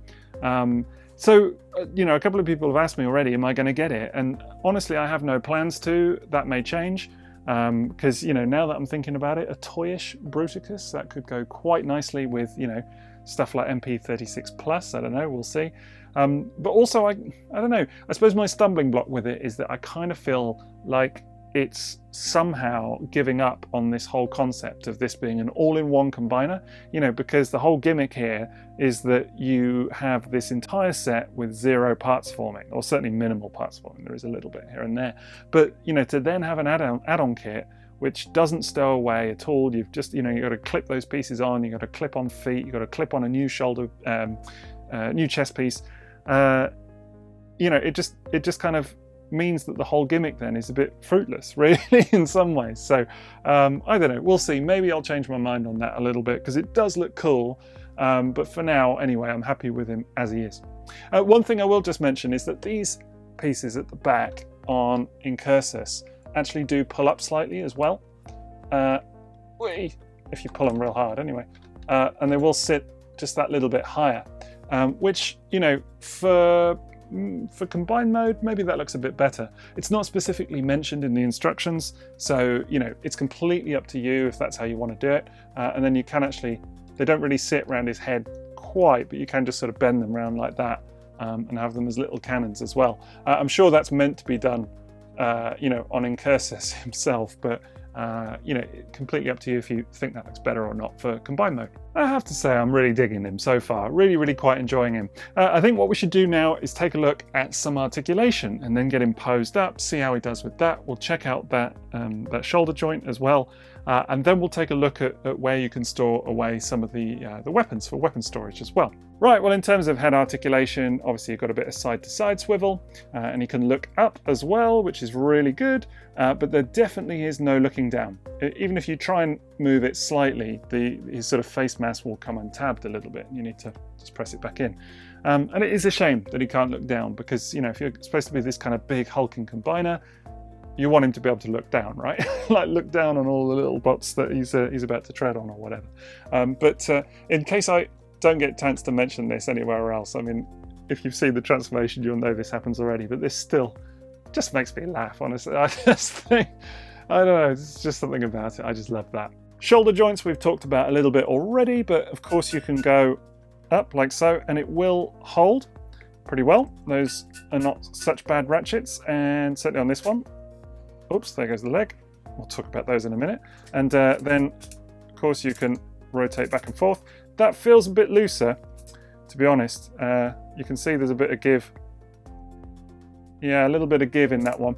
So, you know, a couple of people have asked me already, am I going to get it? And honestly, I have no plans to. That may change because, you know, now that I'm thinking about it, a toyish Bruticus, that could go quite nicely with, you know, stuff like MP36 Plus. I don't know, we'll see. But also, I don't know, I suppose my stumbling block with it is that I kind of feel like it's somehow giving up on this whole concept of this being an all-in-one combiner, you know, because the whole gimmick here is that you have this entire set with 0 parts forming, or certainly minimal parts forming. There is a little bit here and there, but, you know, to then have an add-on kit which doesn't stow away at all. You've just, you know, you've got to clip those pieces on, you've got to clip on feet, you've got to clip on a new shoulder, new chest piece. You know, it just kind of means that the whole gimmick then is a bit fruitless, really, in some ways. So I don't know, we'll see. Maybe I'll change my mind on that a little bit because it does look cool. But for now, anyway, I'm happy with him as he is. One thing I will just mention is that these pieces at the back on Incursus actually do pull up slightly as well. If you pull them real hard anyway. And they will sit just that little bit higher. Which, you know, for combined mode, maybe that looks a bit better. It's not specifically mentioned in the instructions, so, you know, it's completely up to you if that's how you want to do it. And then you can actually, they don't really sit around his head quite, but you can just sort of bend them around like that and have them as little cannons as well. I'm sure that's meant to be done, you know, on Incursus himself, but you know, completely up to you if you think that looks better or not for combined mode. I have to say I'm really digging him so far, really quite enjoying him. I think what we should do now is take a look at some articulation and then get him posed up, see how he does with that. We'll check out that, that shoulder joint as well, and then we'll take a look at where you can store away some of the weapons for weapon storage as well. Right, well, in terms of head articulation, obviously you've got a bit of side-to-side swivel, and you can look up as well, which is really good, but there definitely is no looking down. Even if you try and move it slightly, his sort of face mask will come untabbed a little bit, and you need to just press it back in. And it is a shame that he can't look down, because, you know, if you're supposed to be this kind of big hulking combiner, you want him to be able to look down, right? Like look down on all the little bots that he's about to tread on or whatever. But in case I don't get a chance to mention this anywhere else, I mean, if you've seen the transformation, you'll know this happens already, but this still just makes me laugh, honestly. I just think, I don't know, it's just something about it. I just love that. Shoulder joints we've talked about a little bit already, but of course you can go up like so, and it will hold pretty well. Those are not such bad ratchets, and certainly on this one, oops, there goes the leg. We'll talk about those in a minute. And then, of course, you can rotate back and forth. That feels a bit looser, to be honest. You can see there's a bit of give. Yeah, a little bit of give in that one.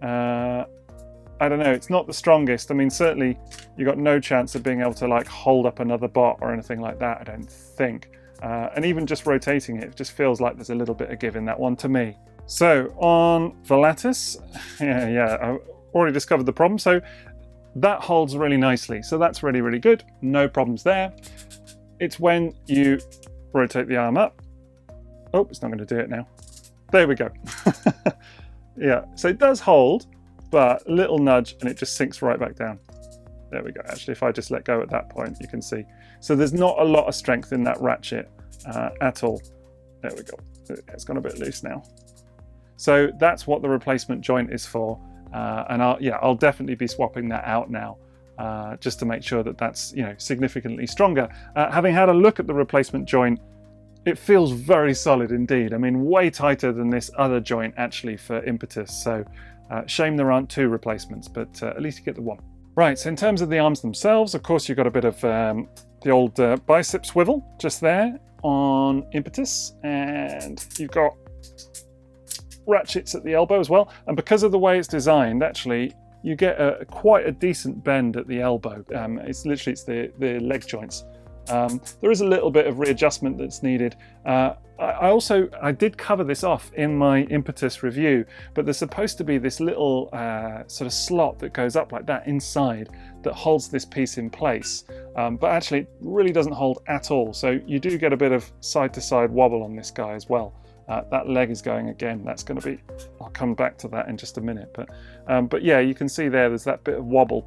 I don't know, it's not the strongest. I mean, certainly you got no chance of being able to like hold up another bot or anything like that, I don't think. And even just rotating it just feels like there's a little bit of give in that one to me. So on Volatus, I already discovered the problem. So that holds really nicely. So that's really, really good. No problems there. It's when you rotate the arm up. Oh, it's not going to do it now. There we go. Yeah, so it does hold, but a little nudge and it just sinks right back down. There we go. Actually, if I just let go at that point, you can see. So there's not a lot of strength in that ratchet at all. There we go. It's gone a bit loose now. So that's what the replacement joint is for. And I'll definitely be swapping that out now, just to make sure that that's significantly stronger. Having had a look at the replacement joint, it feels very solid indeed. I mean, way tighter than this other joint actually for impetus. So shame there aren't two replacements, but at least you get the one. Right, so in terms of the arms themselves, of course, you've got a bit of the old bicep swivel just there on impetus, and you've got ratchets at the elbow as well. And because of the way it's designed, actually, you get quite a decent bend at the elbow. It's the leg joints. There is a little bit of readjustment that's needed. I did cover this off in my impetus review, but there's supposed to be this little sort of slot that goes up like that inside that holds this piece in place. But actually it really doesn't hold at all. So you do get a bit of side to side wobble on this guy as well. That leg is going again. That's going to be, I'll come back to that in just a minute. But yeah, you can see there's that bit of wobble,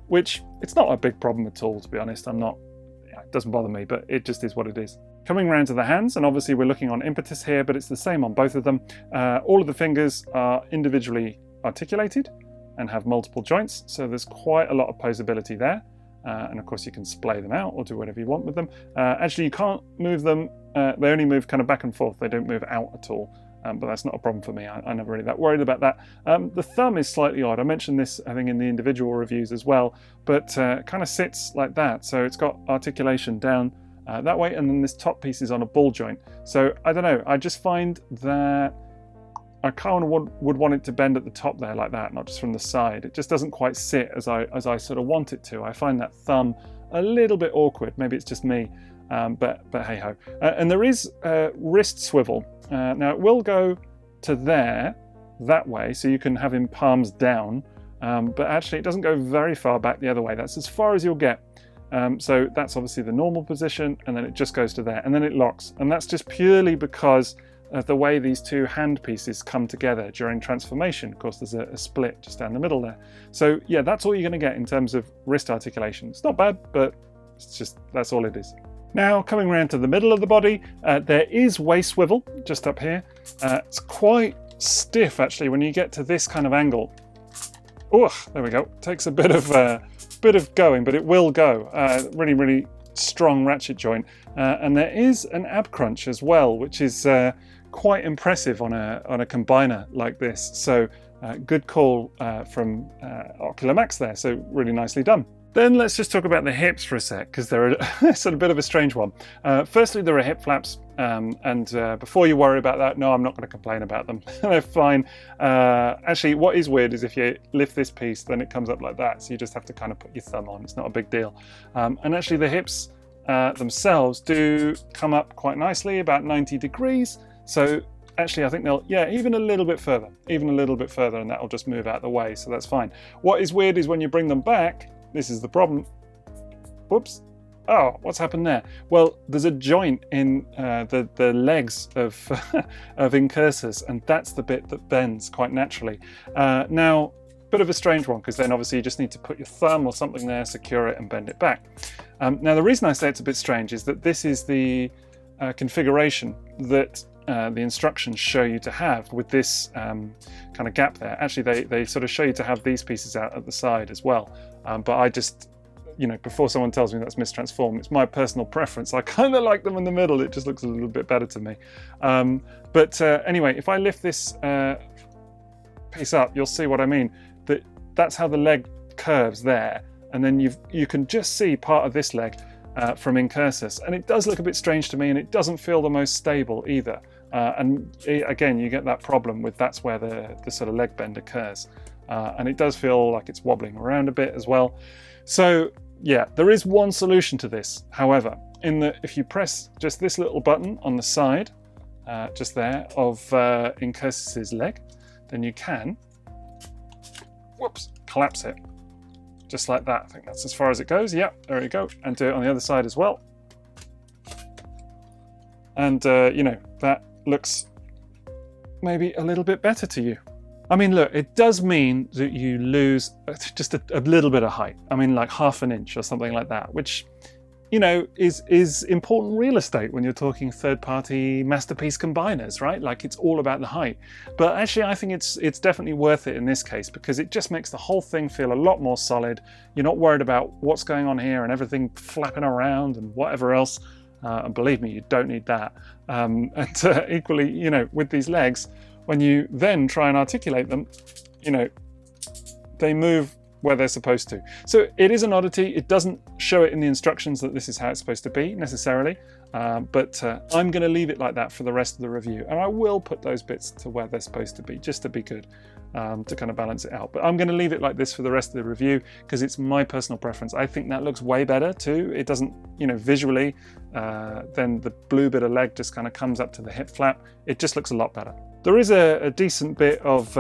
which it's not a big problem at all, to be honest. It doesn't bother me, but it just is what it is. Coming around to the hands, and obviously we're looking on impetus here, but it's the same on both of them. All of the fingers are individually articulated and have multiple joints, so there's quite a lot of posability there. And of course you can splay them out or do whatever you want with them. Actually, you can't move them. They only move kind of back and forth. They don't move out at all. But that's not a problem for me. I'm never really that worried about that. The thumb is slightly odd. I mentioned this, I think, in the individual reviews as well, but kind of sits like that. So it's got articulation down that way, and then this top piece is on a ball joint. So I don't know. I just find that I kind of would want it to bend at the top there like that, not just from the side. It just doesn't quite sit as I sort of want it to. I find that thumb a little bit awkward. Maybe it's just me, but hey ho. And there is wrist swivel. Now it will go to there, that way, so you can have him palms down, but actually it doesn't go very far back the other way. That's as far as you'll get. So that's obviously the normal position, and then it just goes to there, and then it locks. And that's just purely because of the way these two hand pieces come together during transformation. Of course, there's a split just down the middle there. So yeah, that's all you're going to get in terms of wrist articulation. It's not bad, but it's just, that's all it is. Now, coming around to the middle of the body, there is waist swivel just up here. It's quite stiff, actually, when you get to this kind of angle. Oh, there we go. Takes a bit of going, but it will go. Really, really strong ratchet joint. And there is an ab crunch as well, which is quite impressive on a combiner like this. So good call from Ocular Max there. So really nicely done. Then let's just talk about the hips for a sec, because they're a bit of a strange one. Firstly, there are hip flaps, and before you worry about that, no, I'm not going to complain about them. They're fine. Actually, what is weird is if you lift this piece, then it comes up like that, so you just have to kind of put your thumb on. It's not a big deal. And actually, the hips themselves do come up quite nicely, about 90 degrees. So actually, I think they'll, even a little bit further, and that'll just move out of the way, so that's fine. What is weird is when you bring them back, this is the problem. Whoops. Oh, what's happened there? Well, there's a joint in the legs of, of Incursus, and that's the bit that bends quite naturally. Now, bit of a strange one, because then obviously you just need to put your thumb or something there, secure it, and bend it back. Now, the reason I say it's a bit strange is that this is the configuration that the instructions show you to have with this kind of gap there. Actually, they sort of show you to have these pieces out at the side as well. But I just, before someone tells me that's mistransformed, it's my personal preference. I kind of like them in the middle. It just looks a little bit better to me. But anyway, if I lift this piece up, you'll see what I mean. That's how the leg curves there. And then you can just see part of this leg from Incursus. And it does look a bit strange to me, and it doesn't feel the most stable either. Again, you get that problem with that's where the sort of leg bend occurs. And it does feel like it's wobbling around a bit as well. So yeah, there is one solution to this, however, in that if you press just this little button on the side, just there, of Incursus's leg, then you can, whoops, collapse it. Just like that. I think that's as far as it goes. Yep, there you go. And do it on the other side as well. And, you know, that looks maybe a little bit better to you. I mean, look, it does mean that you lose just a little bit of height. I mean, like ½ an inch or something like that, which, you know, is important real estate when you're talking third-party Masterpiece combiners, right? Like, it's all about the height. But actually, I think it's definitely worth it in this case, because it just makes the whole thing feel a lot more solid. You're not worried about what's going on here and everything flapping around and whatever else. And believe me, you don't need that. And equally, you know, with these legs, when you then try and articulate them, you know, they move where they're supposed to. So it is an oddity. It doesn't show it in the instructions that this is how it's supposed to be necessarily, but I'm going to leave it like that for the rest of the review. And I will put those bits to where they're supposed to be, just to be good, to kind of balance it out. But I'm going to leave it like this for the rest of the review because it's my personal preference. I think that looks way better too. It doesn't, you know, visually, then the blue bit of leg just kind of comes up to the hip flap. It just looks a lot better. There is a decent bit of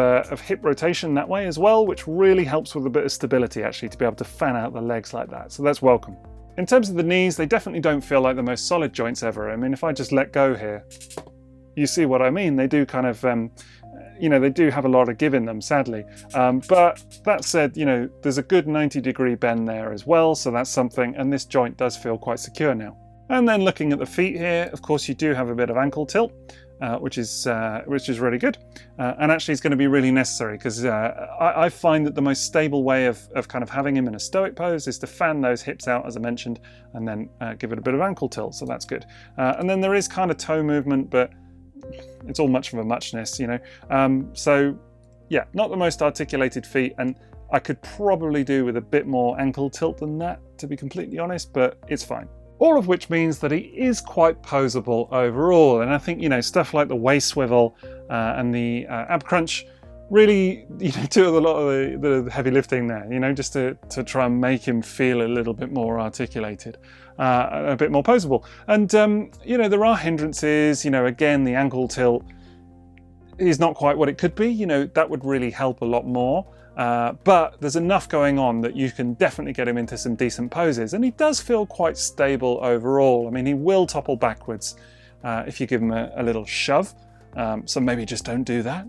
hip rotation that way as well, which really helps with a bit of stability actually, to be able to fan out the legs like that. So that's welcome. In terms of the knees, they definitely don't feel like the most solid joints ever. I mean, if I just let go here, you see what I mean. They do kind of, you know, they do have a lot of give in them, sadly. But that said, you know, there's a good 90-degree bend there as well. So that's something, and this joint does feel quite secure now. And then looking at the feet here, of course, you do have a bit of ankle tilt. Which is really good, and actually it's going to be really necessary because I find that the most stable way of kind of having him in a stoic pose is to fan those hips out, as I mentioned, and then give it a bit of ankle tilt, so that's good. And then there is kind of toe movement, but it's all much of a muchness, you know. So yeah, not the most articulated feet, and I could probably do with a bit more ankle tilt than that, to be completely honest, but it's fine. All of which means that he is quite poseable overall. And I think, you know, stuff like the waist swivel and the ab crunch really, you know, do a lot of the heavy lifting there, you know, just to try and make him feel a little bit more articulated, a bit more poseable. And, you know, there are hindrances, you know, again, the ankle tilt is not quite what it could be, you know, that would really help a lot more. But there's enough going on that you can definitely get him into some decent poses, and he does feel quite stable overall. I mean, he will topple backwards if you give him a little shove, so maybe just don't do that.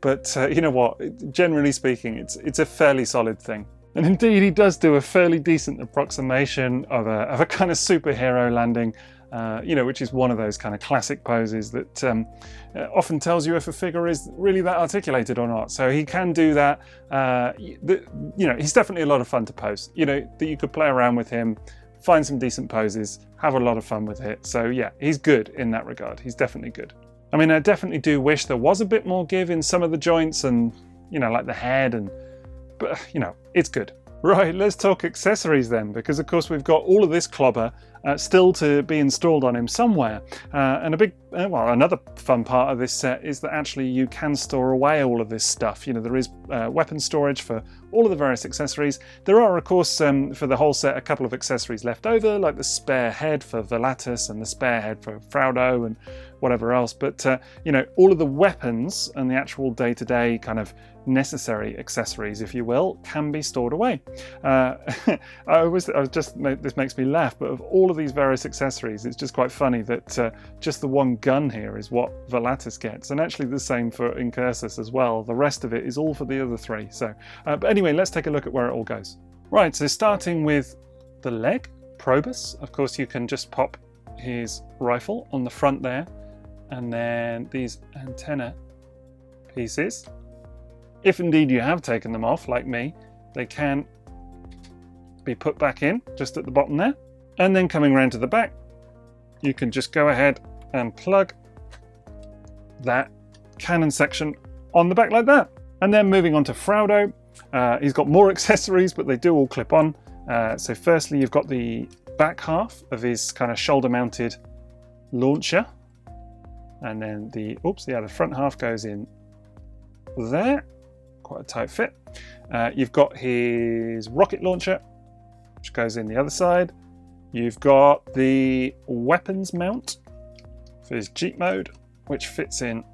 But you know what, generally speaking, it's a fairly solid thing. And indeed, he does do a fairly decent approximation of a kind of superhero landing, you know, which is one of those kind of classic poses that often tells you if a figure is really that articulated or not. So he can do that. You know, he's definitely a lot of fun to pose. You know, that you could play around with him, find some decent poses, have a lot of fun with it. So yeah, he's good in that regard. He's definitely good. I mean, I definitely do wish there was a bit more give in some of the joints and, you know, like the head, but you know, it's good. Right, let's talk accessories then, because of course we've got all of this clobber still to be installed on him somewhere. And a big, well, another fun part of this set is that actually you can store away all of this stuff. You know, there is weapon storage for all of the various accessories. There are, of course, for the whole set, a couple of accessories left over, like the spare head for Velatus and the spare head for Fraudo and whatever else. But, you know, all of the weapons and the actual day-to-day kind of necessary accessories, if you will, can be stored away. This makes me laugh, but of all of these various accessories, it's just quite funny that just the one gun here is what Velatus gets, and actually the same for Incursus as well. The rest of it is all for the other three. So, but anyway, let's take a look at where it all goes. Right, so starting with the leg, Probus, of course you can just pop his rifle on the front there, and then these antenna pieces, if indeed you have taken them off, like me, they can be put back in just at the bottom there. And then coming around to the back, you can just go ahead and plug that cannon section on the back like that. And then moving on to Fraudo, he's got more accessories, but they do all clip on. So firstly, you've got the back half of his kind of shoulder mounted launcher. And then the front half goes in there. Quite a tight fit. You've got his rocket launcher, which goes in the other side. You've got the weapons mount for his Jeep mode, which fits in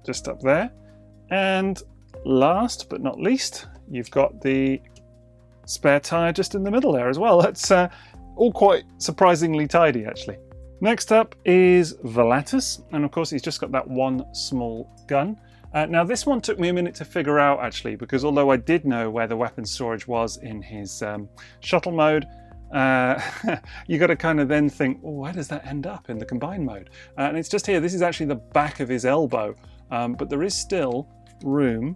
just up there. And last but not least, you've got the spare tyre just in the middle there as well. That's all quite surprisingly tidy, actually. Next up is Volatus, and of course he's just got that one small gun. Now this one took me a minute to figure out, actually, because although I did know where the weapon storage was in his shuttle mode, you got to kind of then think, oh, where does that end up in the combined mode? And it's just here. This is actually the back of his elbow, but there is still room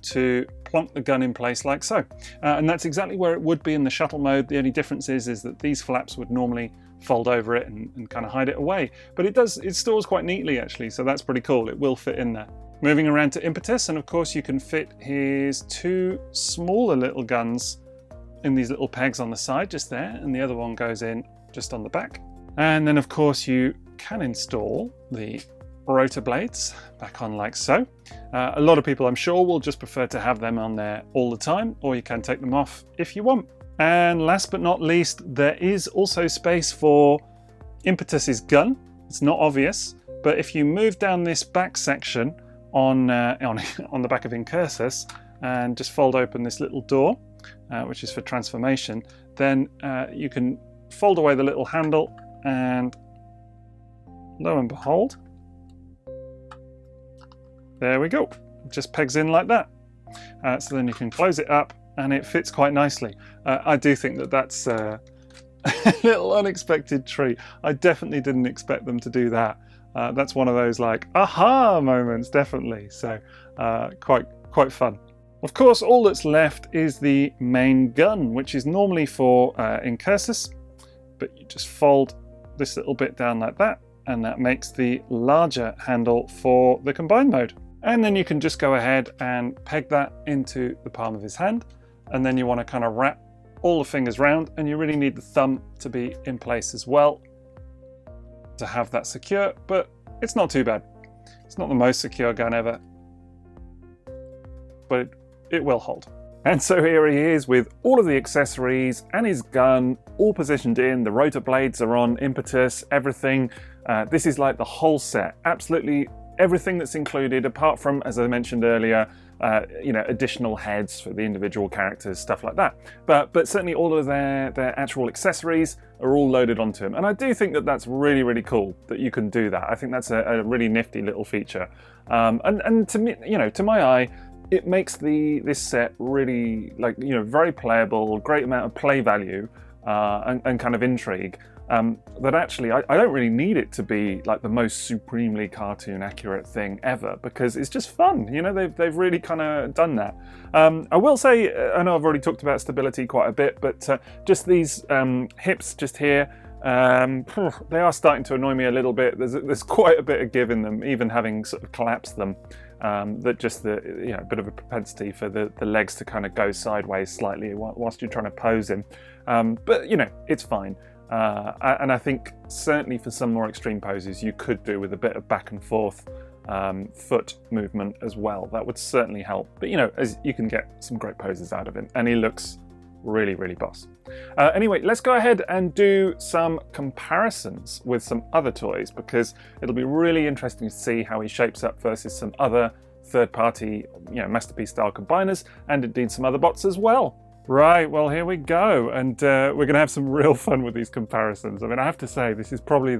to plonk the gun in place like so. And that's exactly where it would be in the shuttle mode. The only difference is that these flaps would normally fold over it and kind of hide it away. But it stores quite neatly, actually, so that's pretty cool. It will fit in there. Moving around to Impetus, and of course you can fit his two smaller little guns in these little pegs on the side just there, and the other one goes in just on the back. And then of course you can install the rotor blades back on like so. A lot of people, I'm sure, will just prefer to have them on there all the time, or you can take them off if you want. And last but not least, there is also space for Impetus's gun. It's not obvious, but if you move down this back section on the back of Incursus and just fold open this little door, which is for transformation, then you can fold away the little handle, and lo and behold, there we go. It just pegs in like that. So then you can close it up and it fits quite nicely. I do think that that's a little unexpected treat. I definitely didn't expect them to do that. That's one of those like aha moments, definitely. So quite fun. Of course, all that's left is the main gun, which is normally for Incursus, but you just fold this little bit down like that, and that makes the larger handle for the combined mode. And then you can just go ahead and peg that into the palm of his hand, and then you want to kind of wrap all the fingers round, and you really need the thumb to be in place as well to have that secure, but it's not too bad. It's not the most secure gun ever, but it will hold. And so here he is with all of the accessories and his gun all positioned in. The rotor blades are on, Impetus, everything. This is like the whole set. Absolutely everything that's included, apart from, as I mentioned earlier, additional heads for the individual characters, stuff like that. But certainly all of their actual accessories are all loaded onto him. And I do think that that's really, really cool that you can do that. I think that's a really nifty little feature. And to me, to my eye, it makes this set really very playable, great amount of play value and kind of intrigue. That actually I don't really need it to be like the most supremely cartoon accurate thing ever, because it's just fun. They've really kind of done that. I will say, I know I've already talked about stability quite a bit, but just these hips just here, they are starting to annoy me a little bit. There's quite a bit of give in them, even having sort of collapsed them. That just a bit of a propensity for the legs to kind of go sideways slightly whilst you're trying to pose him. But it's fine. And I think certainly for some more extreme poses, you could do with a bit of back and forth foot movement as well. That would certainly help. But as you can get some great poses out of him, and he looks really, really boss. Anyway, let's go ahead and do some comparisons with some other toys, because it'll be really interesting to see how he shapes up versus some other third-party, Masterpiece style combiners, and indeed some other bots as well. Right, well, here we go, and we're going to have some real fun with these comparisons. I mean, I have to say, this is probably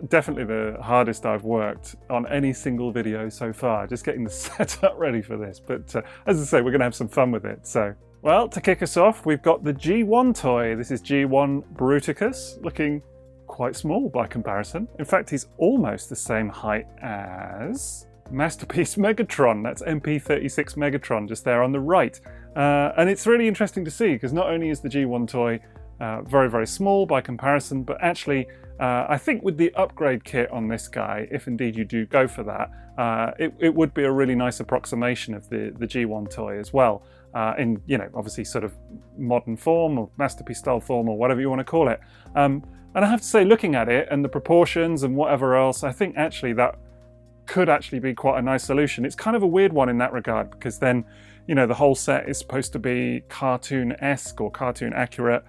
definitely the hardest I've worked on any single video so far, just getting the setup ready for this. But as I say, we're going to have some fun with it. So, well, to kick us off, we've got the G1 toy. This is G1 Bruticus, looking quite small by comparison. In fact, he's almost the same height as Masterpiece Megatron. That's MP36 Megatron just there on the right. And it's really interesting to see, because not only is the G1 toy very, very small by comparison, but actually I think with the upgrade kit on this guy, if indeed you do go for that, it would be a really nice approximation of the G1 toy as well, in obviously sort of modern form or Masterpiece style form or whatever you want to call it. And I have to say, looking at it and the proportions and whatever else, I think actually that could actually be quite a nice solution. It's kind of a weird one in that regard, because then you know, the whole set is supposed to be cartoon-esque or cartoon accurate,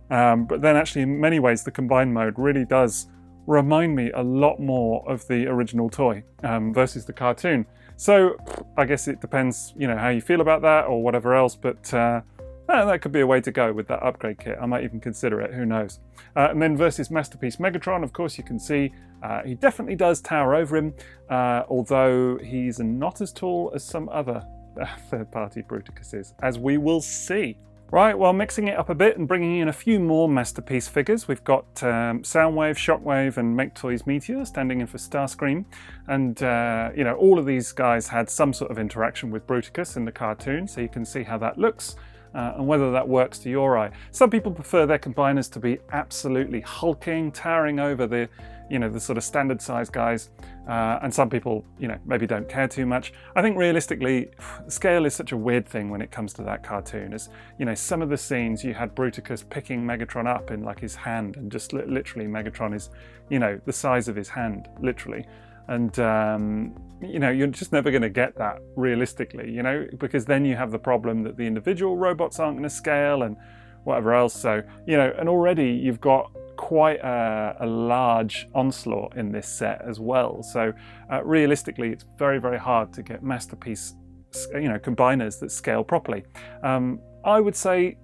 but then actually in many ways the combined mode really does remind me a lot more of the original toy versus the cartoon. So I guess it depends, you know, how you feel about that or whatever else, but that could be a way to go with that upgrade kit. I might even consider it, who knows. And then versus Masterpiece Megatron, of course, you can see he definitely does tower over him, although he's not as tall as some other third-party Bruticuses, as we will see. Right, well, mixing it up a bit and bringing in a few more Masterpiece figures. We've got Soundwave, Shockwave, and Make Toys Meteor standing in for Starscream. And, you know, all of these guys had some sort of interaction with Bruticus in the cartoon, so you can see how that looks and whether that works to your eye. Some people prefer their combiners to be absolutely hulking, towering over the, you know, the sort of standard size guys. And some people, you know, maybe don't care too much. I think realistically, scale is such a weird thing when it comes to that cartoon. As, you know, some of the scenes you had Bruticus picking Megatron up in like his hand, and just literally Megatron is, you know, the size of his hand, literally. And, you know, you're just never going to get that realistically, you know, because then you have the problem that the individual robots aren't going to scale and whatever else. So, you know, and already you've got quite a large onslaught in this set as well. So realistically, it's very, very hard to get Masterpiece, you know, combiners that scale properly. I would say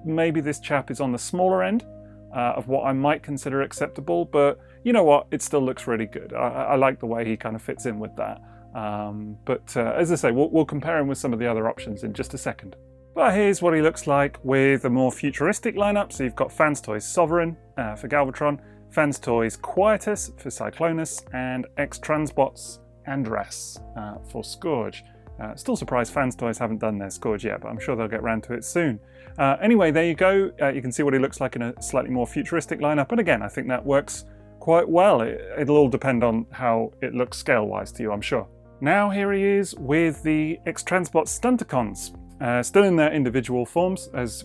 maybe this chap is on the smaller end of what I might consider acceptable, but you know what, it still looks really good. I like the way he kind of fits in with that. But as I say, we'll compare him with some of the other options in just a second. But here's what he looks like with a more futuristic lineup. So you've got Fans Toys Sovereign for Galvatron, Fans Toys Quietus for Cyclonus, and X-Transbots Andras for Scourge. Still surprised Fans Toys haven't done their Scourge yet, but I'm sure they'll get around to it soon. Anyway, there you go. You can see what he looks like in a slightly more futuristic lineup. And again, I think that works quite well. It'll all depend on how it looks scale-wise to you, I'm sure. Now here he is with the X-Transbots Stunticons. Still in their individual forms, as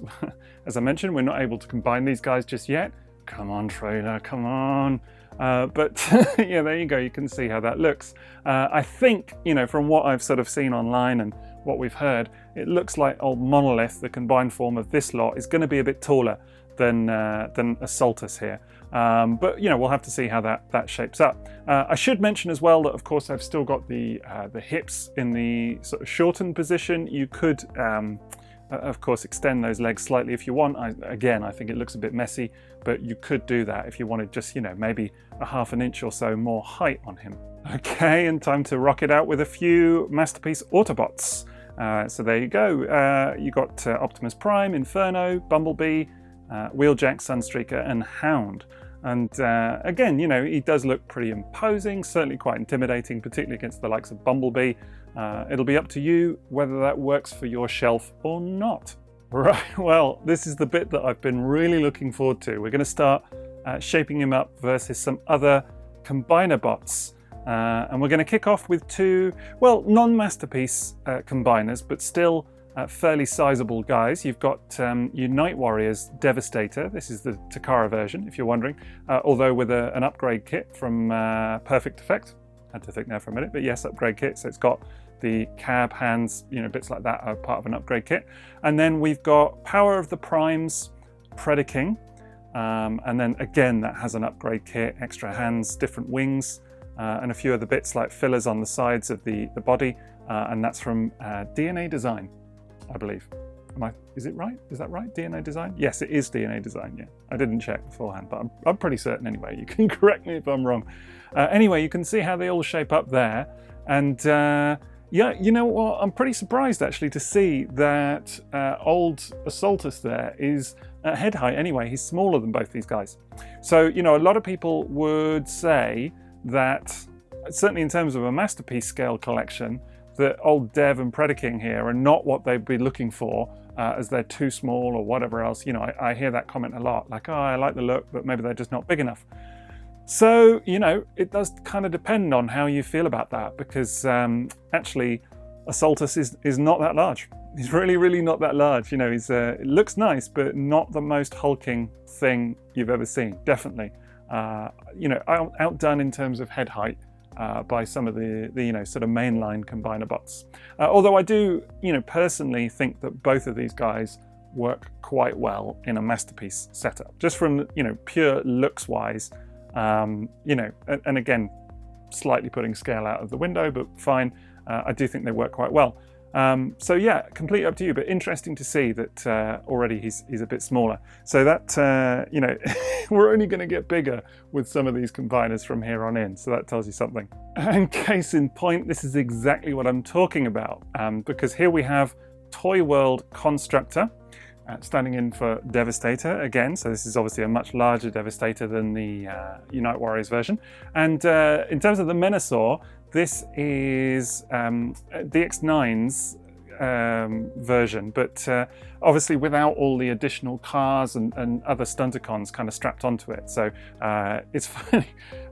I mentioned, we're not able to combine these guys just yet. Come on, trailer, come on. But yeah, there you go, you can see how that looks. I think, you know, from what I've sort of seen online and what we've heard, it looks like old Monolith, the combined form of this lot, is going to be a bit taller than Assaultus here. But, you know, we'll have to see how that shapes up. I should mention as well that, of course, I've still got the hips in the sort of shortened position. You could, of course, extend those legs slightly if you want. Again, I think it looks a bit messy, but you could do that if you wanted just, you know, maybe a ½ an inch or so more height on him. Okay, and time to rock it out with a few Masterpiece Autobots. So there you go. You got Optimus Prime, Inferno, Bumblebee, Wheeljack, Sunstreaker, and Hound. And again, you know, he does look pretty imposing, certainly quite intimidating, particularly against the likes of Bumblebee. It'll be up to you whether that works for your shelf or not. Right, well, this is the bit that I've been really looking forward to. We're going to start shaping him up versus some other combiner bots. And we're going to kick off with two, well, non-Masterpiece combiners, but still fairly sizable guys. You've got Unite Warriors Devastator. This is the Takara version, if you're wondering, although with an upgrade kit from Perfect Effect. Had to think there for a minute, but yes, upgrade kit. So it's got the cab, hands, you know, bits like that are part of an upgrade kit. And then we've got Power of the Primes Predaking. And then again, that has an upgrade kit, extra hands, different wings, and a few other bits like fillers on the sides of the body. And that's from DNA Design, I believe. Is it right? Is that right? DNA Design? Yes, it is DNA Design, yeah. I didn't check beforehand, but I'm pretty certain anyway. You can correct me if I'm wrong. Anyway, you can see how they all shape up there. And yeah, you know what? I'm pretty surprised actually to see that old Assaultus there is at head height anyway. He's smaller than both these guys. So, you know, a lot of people would say that, certainly in terms of a Masterpiece scale collection, that old Dev and Predaking here are not what they'd be looking for as they're too small or whatever else. You know, I hear that comment a lot, like, oh, I like the look, but maybe they're just not big enough. So, you know, it does kind of depend on how you feel about that, because actually Assaultus is not that large. He's really, really not that large. You know, it looks nice, but not the most hulking thing you've ever seen, definitely. You know, outdone in terms of head height, by some of the sort of mainline combiner bots. Although I do personally think that both of these guys work quite well in a Masterpiece setup, just from pure looks wise. And again, slightly putting scale out of the window, but fine. I do think they work quite well. So yeah, completely up to you, but interesting to see that already he's a bit smaller. So that we're only going to get bigger with some of these combiners from here on in. So that tells you something. And case in point, this is exactly what I'm talking about, because here we have Toy World Constructor. Standing in for Devastator again, so this is obviously a much larger Devastator than the Unite Warriors version. And in terms of the Menasor, this is DX9's version, but obviously without all the additional cars and other Stunticons kind of strapped onto it. So it's funny.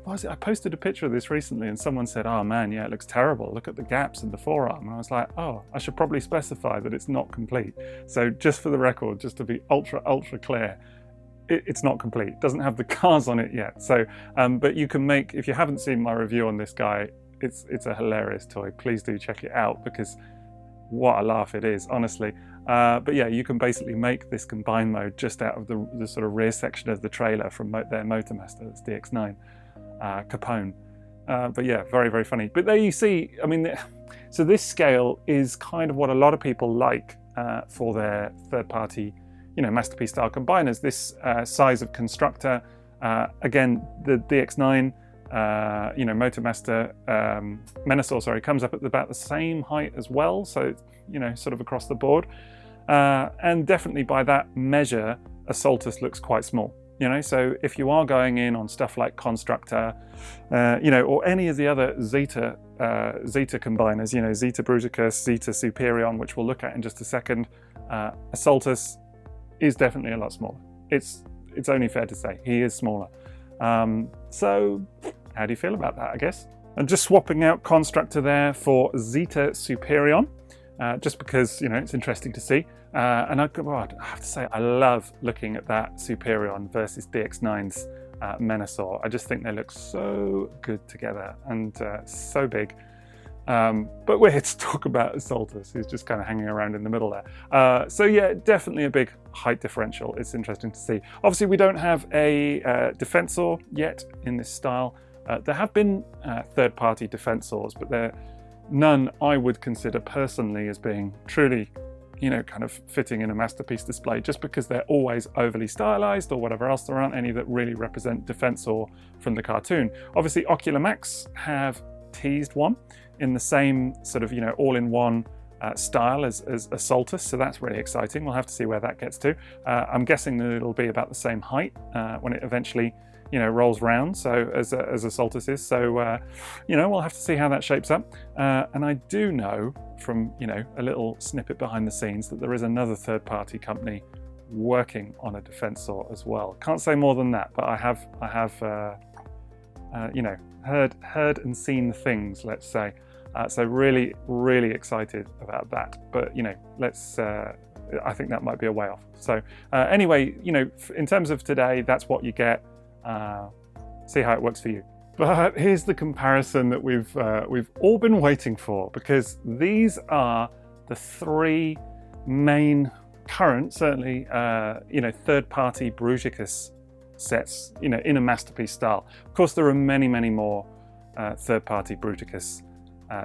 I posted a picture of this recently and someone said, oh man, yeah, it looks terrible. Look at the gaps in the forearm. And I was like, oh, I should probably specify that it's not complete. So just for the record, just to be ultra clear, it's not complete. It doesn't have the cars on it yet. So, but you can make, if you haven't seen my review on this guy, it's a hilarious toy. Please do check it out because what a laugh it is, honestly. But yeah, you can basically make this combine mode just out of the sort of rear section of the trailer from their Motormaster, that's DX9, Capone. But yeah, very funny. But there you see, I mean, so this scale is kind of what a lot of people like for their third-party, Masterpiece style combiners. This size of constructor, again, the DX9, Motormaster Menasor, sorry, comes up at about the same height as well, so sort of across the board, and definitely by that measure Assaultus looks quite small, so if you are going in on stuff like Constructor, or any of the other Zeta combiners, Zeta Bruticus, Zeta Superion, which we'll look at in just a second, Assaultus is definitely a lot smaller. It's only fair to say he is smaller. So how do you feel about that, I guess? And just swapping out Constructor there for Zeta Superion, just because, it's interesting to see. And I have to say, I love looking at that Superion versus DX9's Menasor. I just think they look so good together and so big. But we're here to talk about Assaultus, who's just kind of hanging around in the middle there. So yeah, definitely a big height differential. It's interesting to see. Obviously, we don't have a Defensor yet in this style. There have been third-party Defensors, but they're none I would consider personally as being truly, kind of fitting in a Masterpiece display, just because they're always overly stylized or whatever else. There aren't any that really represent Defensor from the cartoon. Obviously, Ocular Max have teased one in the same sort of, all-in-one style as Assaultus, so that's really exciting. We'll have to see where that gets to. I'm guessing that it'll be about the same height when it eventually, rolls round, so as Assaultus is. So, we'll have to see how that shapes up. And I do know from, a little snippet behind the scenes that there is another third-party company working on a Defensor as well. Can't say more than that, but I have heard and seen things, let's say. So really excited about that. But let's. I think that might be a way off. So anyway, in terms of today, that's what you get. See how it works for you. But here's the comparison that we've all been waiting for, because these are the three main current, certainly third-party Bruticus sets, in a Masterpiece style. Of course, there are many more third-party Bruticus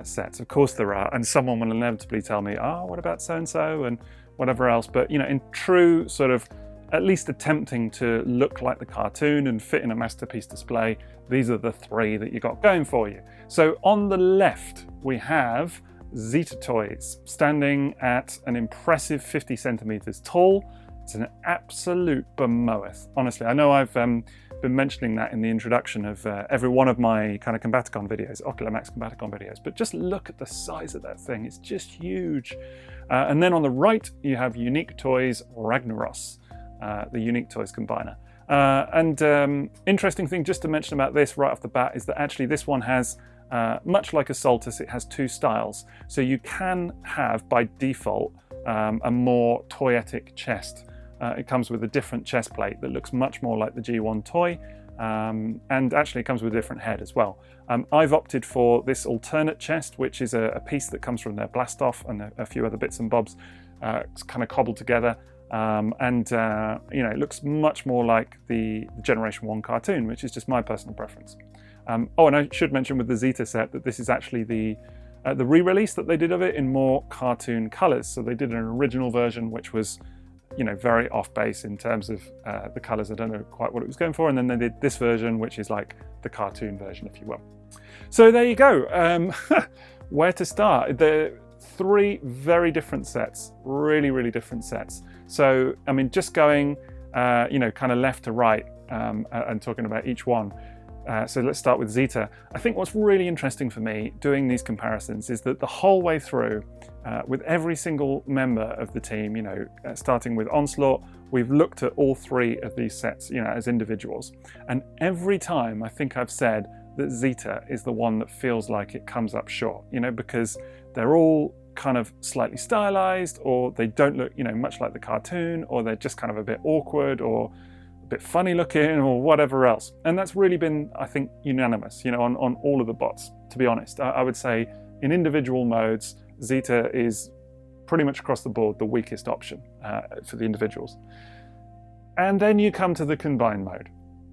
sets. Of course there are, and someone will inevitably tell me, oh, what about so-and-so and whatever else. But in true sort of at least attempting to look like the cartoon and fit in a Masterpiece display, these are the three that you got going for you. So on the left we have Zeta Toys, standing at an impressive 50 centimeters tall. It's an absolute behemoth. Honestly, I know I've been mentioning that in the introduction of every one of my kind of Combaticon videos, Ocular Max Combaticon videos, but just look at the size of that thing. It's just huge. And then on the right, you have Unique Toys Ragnaros, the Unique Toys combiner. And interesting thing just to mention about this right off the bat is that actually this one has, much like Assaultus, it has two styles. So you can have, by default, a more toyetic chest. It comes with a different chest plate that looks much more like the G1 toy, and actually it comes with a different head as well. I've opted for this alternate chest, which is a piece that comes from their blast off and a few other bits and bobs. It's kind of cobbled together, and you know, it looks much more like the Generation 1 cartoon, which is just my personal preference. Oh, and I should mention with the Zeta set that this is actually the re-release that they did of it in more cartoon colors. So they did an original version which was, you know, very off base in terms of the colors. I don't know quite what it was going for, and then they did this version which is like the cartoon version, if you will. So there you go. Where to start? The 3 very different sets, really different sets. So I mean, just going you know, kind of left to right and talking about each one. So let's start with Zeta. I think what's really interesting for me doing these comparisons is that the whole way through, with every single member of the team, you know, starting with Onslaught, we've looked at all 3 of these sets, you know, as individuals. And every time I think I've said that Zeta is the one that feels like it comes up short, you know, because they're all kind of slightly stylized, or they don't look, you know, much like the cartoon, or they're just kind of a bit awkward or a bit funny looking or whatever else. And that's really been, I think, unanimous, you know, on all of the bots, to be honest. I would say in individual modes, Zeta is pretty much across the board the weakest option for the individuals. And then you come to the combined mode.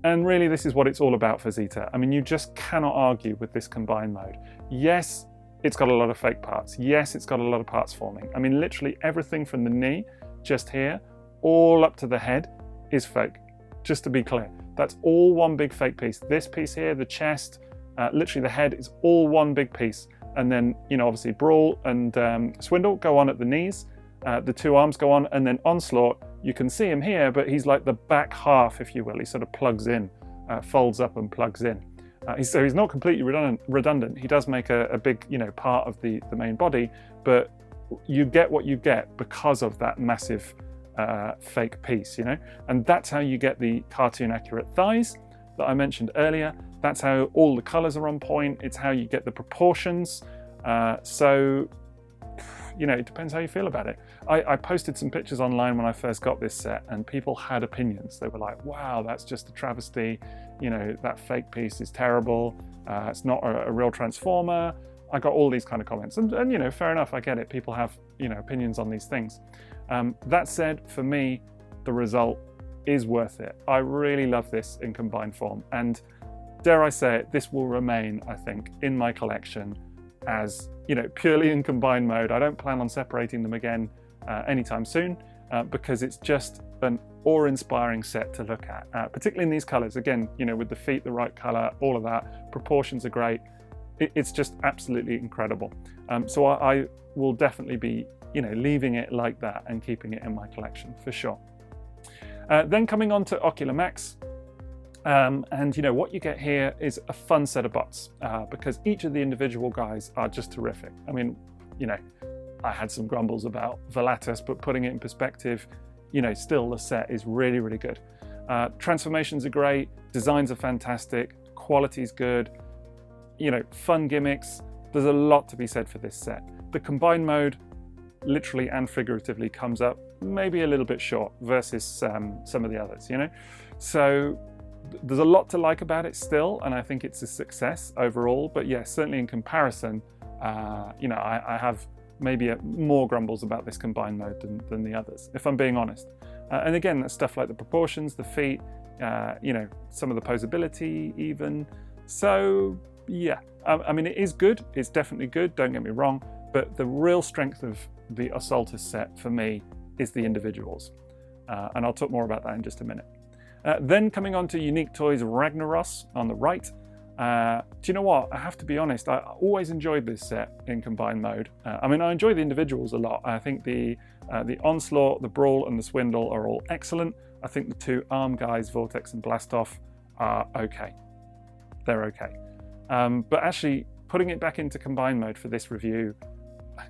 And really, this is what it's all about for Zeta. I mean, you just cannot argue with this combined mode. Yes, it's got a lot of fake parts. Yes, it's got a lot of parts forming. I mean, literally everything from the knee, just here, all up to the head is fake. Just to be clear, that's all one big fake piece. This piece here, the chest, literally the head is all one big piece. And then, you know, obviously Brawl and Swindle go on at the knees. The 2 arms go on, and then Onslaught, you can see him here, but he's like the back half, if you will. He sort of plugs in, folds up and plugs in. So he's not completely redundant. He does make a big, you know, part of the main body, but you get what you get because of that massive fake piece, you know? And that's how you get the cartoon accurate thighs that I mentioned earlier. That's how all the colors are on point. It's how you get the proportions. So, you know, it depends how you feel about it. I posted some pictures online when I first got this set, and people had opinions. They were like, wow, that's just a travesty. You know, that fake piece is terrible. It's not a real Transformer. I got all these kind of comments, and you know, fair enough, I get it. People have, you know, opinions on these things. That said, for me, the result is worth it. I really love this in combined form, and dare I say it, this will remain, I think, in my collection as, you know, purely in combined mode. I don't plan on separating them again anytime soon, because it's just an awe-inspiring set to look at, particularly in these colors. Again, you know, with the feet the right color, all of that, proportions are great. It's just absolutely incredible. So I will definitely be, you know, leaving it like that and keeping it in my collection for sure. Then coming on to Ocular Max, and you know, what you get here is a fun set of bots, because each of the individual guys are just terrific. I mean, you know, I had some grumbles about Volatus, but putting it in perspective, you know, still the set is really good. Transformations are great, designs are fantastic, quality's good, you know, fun gimmicks. There's a lot to be said for this set. The combined mode, literally and figuratively, comes up maybe a little bit short versus some of the others, you know? So there's a lot to like about it still, and I think it's a success overall. But yeah, certainly in comparison, you know, I have maybe more grumbles about this combined mode than the others, if I'm being honest. And again, that's stuff like the proportions, the feet, you know, some of the posability even. So yeah, I mean, it is good. It's definitely good, don't get me wrong. But the real strength of the Assaultus set for me is the individuals. And I'll talk more about that in just a minute. Then coming on to Unique Toys Ragnaros on the right. Do you know what? I have to be honest, I always enjoyed this set in combined mode. I mean, I enjoy the individuals a lot. I think the Onslaught, the Brawl, and the Swindle are all excellent. I think the 2 arm guys, Vortex and Blastoff, are okay. They're okay. But actually, putting it back into combined mode for this review,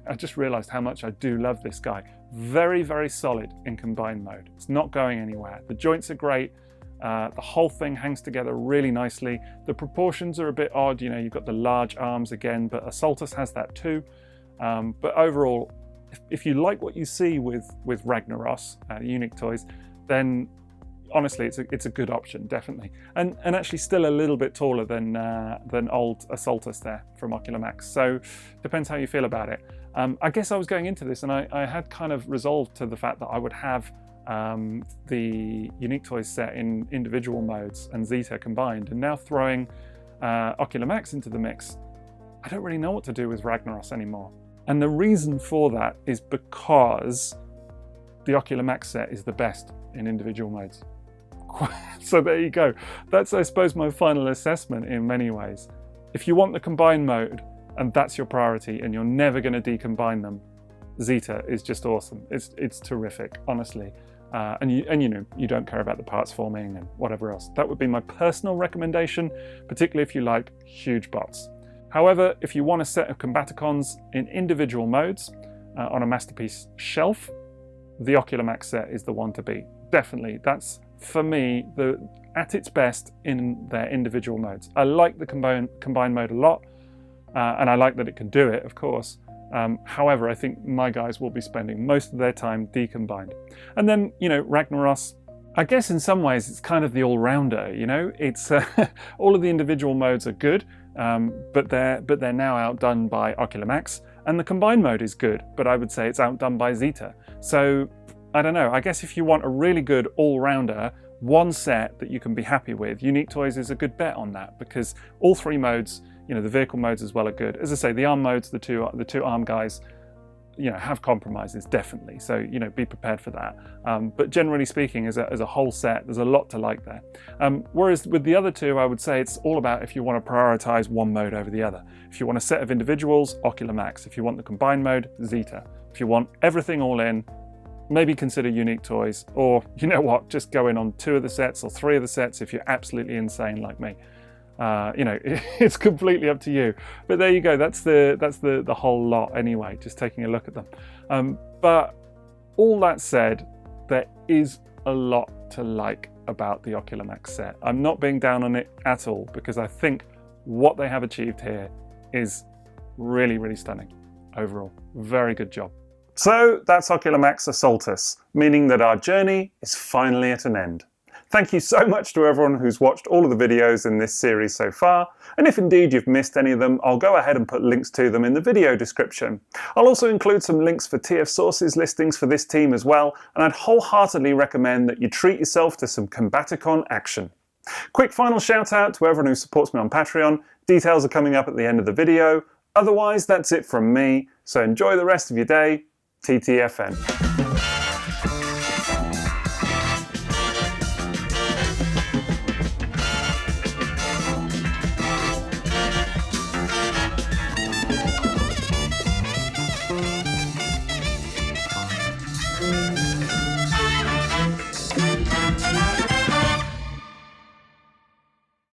I just realized how much I do love this guy. Very solid in combined mode. It's not going anywhere. The joints are great. The whole thing hangs together really nicely. The proportions are a bit odd. You know, you've got the large arms again, but Assaultus has that too. But overall, if you like what you see with Ragnaros, Unique Toys, then honestly, it's a good option, definitely. And actually still a little bit taller than old Assaultus there from Ocular Max. So depends how you feel about it. I guess I was going into this and I had kind of resolved to the fact that I would have the Unique Toys set in individual modes and Zeta combined, and now throwing Ocular Max into the mix, I don't really know what to do with Ragnaros anymore. And the reason for that is because the Ocular Max set is the best in individual modes. So there you go. That's, I suppose, my final assessment in many ways. If you want the combined mode and that's your priority and you're never going to decombine them, Zeta is just awesome. It's terrific, honestly. And you know, you don't care about the parts forming and whatever else. That would be my personal recommendation, particularly if you like huge bots. However, if you want a set of Combaticons in individual modes on a Masterpiece shelf, the Ocular Max set is the one to beat. Definitely, that's for me at its best in their individual modes. I like the combined mode a lot, and I like that it can do it, of course. However, I think my guys will be spending most of their time decombined. And then, you know, Ragnaros, I guess in some ways it's kind of the all-rounder, you know? It's all of the individual modes are good, but they're now outdone by Ocular Max, and the combined mode is good, but I would say it's outdone by Zeta. So, I don't know, I guess if you want a really good all-rounder, one set that you can be happy with, Unique Toys is a good bet on that, because all three modes, you know, the vehicle modes as well are good. As I say, the arm modes, the two arm guys, you know, have compromises, definitely. So, you know, be prepared for that. But generally speaking, as a whole set, there's a lot to like there. Whereas with the other two, I would say it's all about if you want to prioritize one mode over the other. If you want a set of individuals, Ocular Max. If you want the combined mode, Zeta. If you want everything all in, maybe consider Unique Toys. Or, you know what, just go in on 2 of the sets or 3 of the sets if you're absolutely insane like me. You know, it's completely up to you. But there you go. That's the whole lot anyway, just taking a look at them. But all that said, there is a lot to like about the Ocular Max set. I'm not being down on it at all, because I think what they have achieved here is really, really stunning overall. Very good job. So that's Ocular Max Assaultus, meaning that our journey is finally at an end. Thank you so much to everyone who's watched all of the videos in this series so far, and if indeed you've missed any of them, I'll go ahead and put links to them in the video description. I'll also include some links for TF Sources listings for this team as well, and I'd wholeheartedly recommend that you treat yourself to some Combaticon action. Quick final shout out to everyone who supports me on Patreon. Details are coming up at the end of the video. Otherwise, that's it from me, so enjoy the rest of your day. TTFN.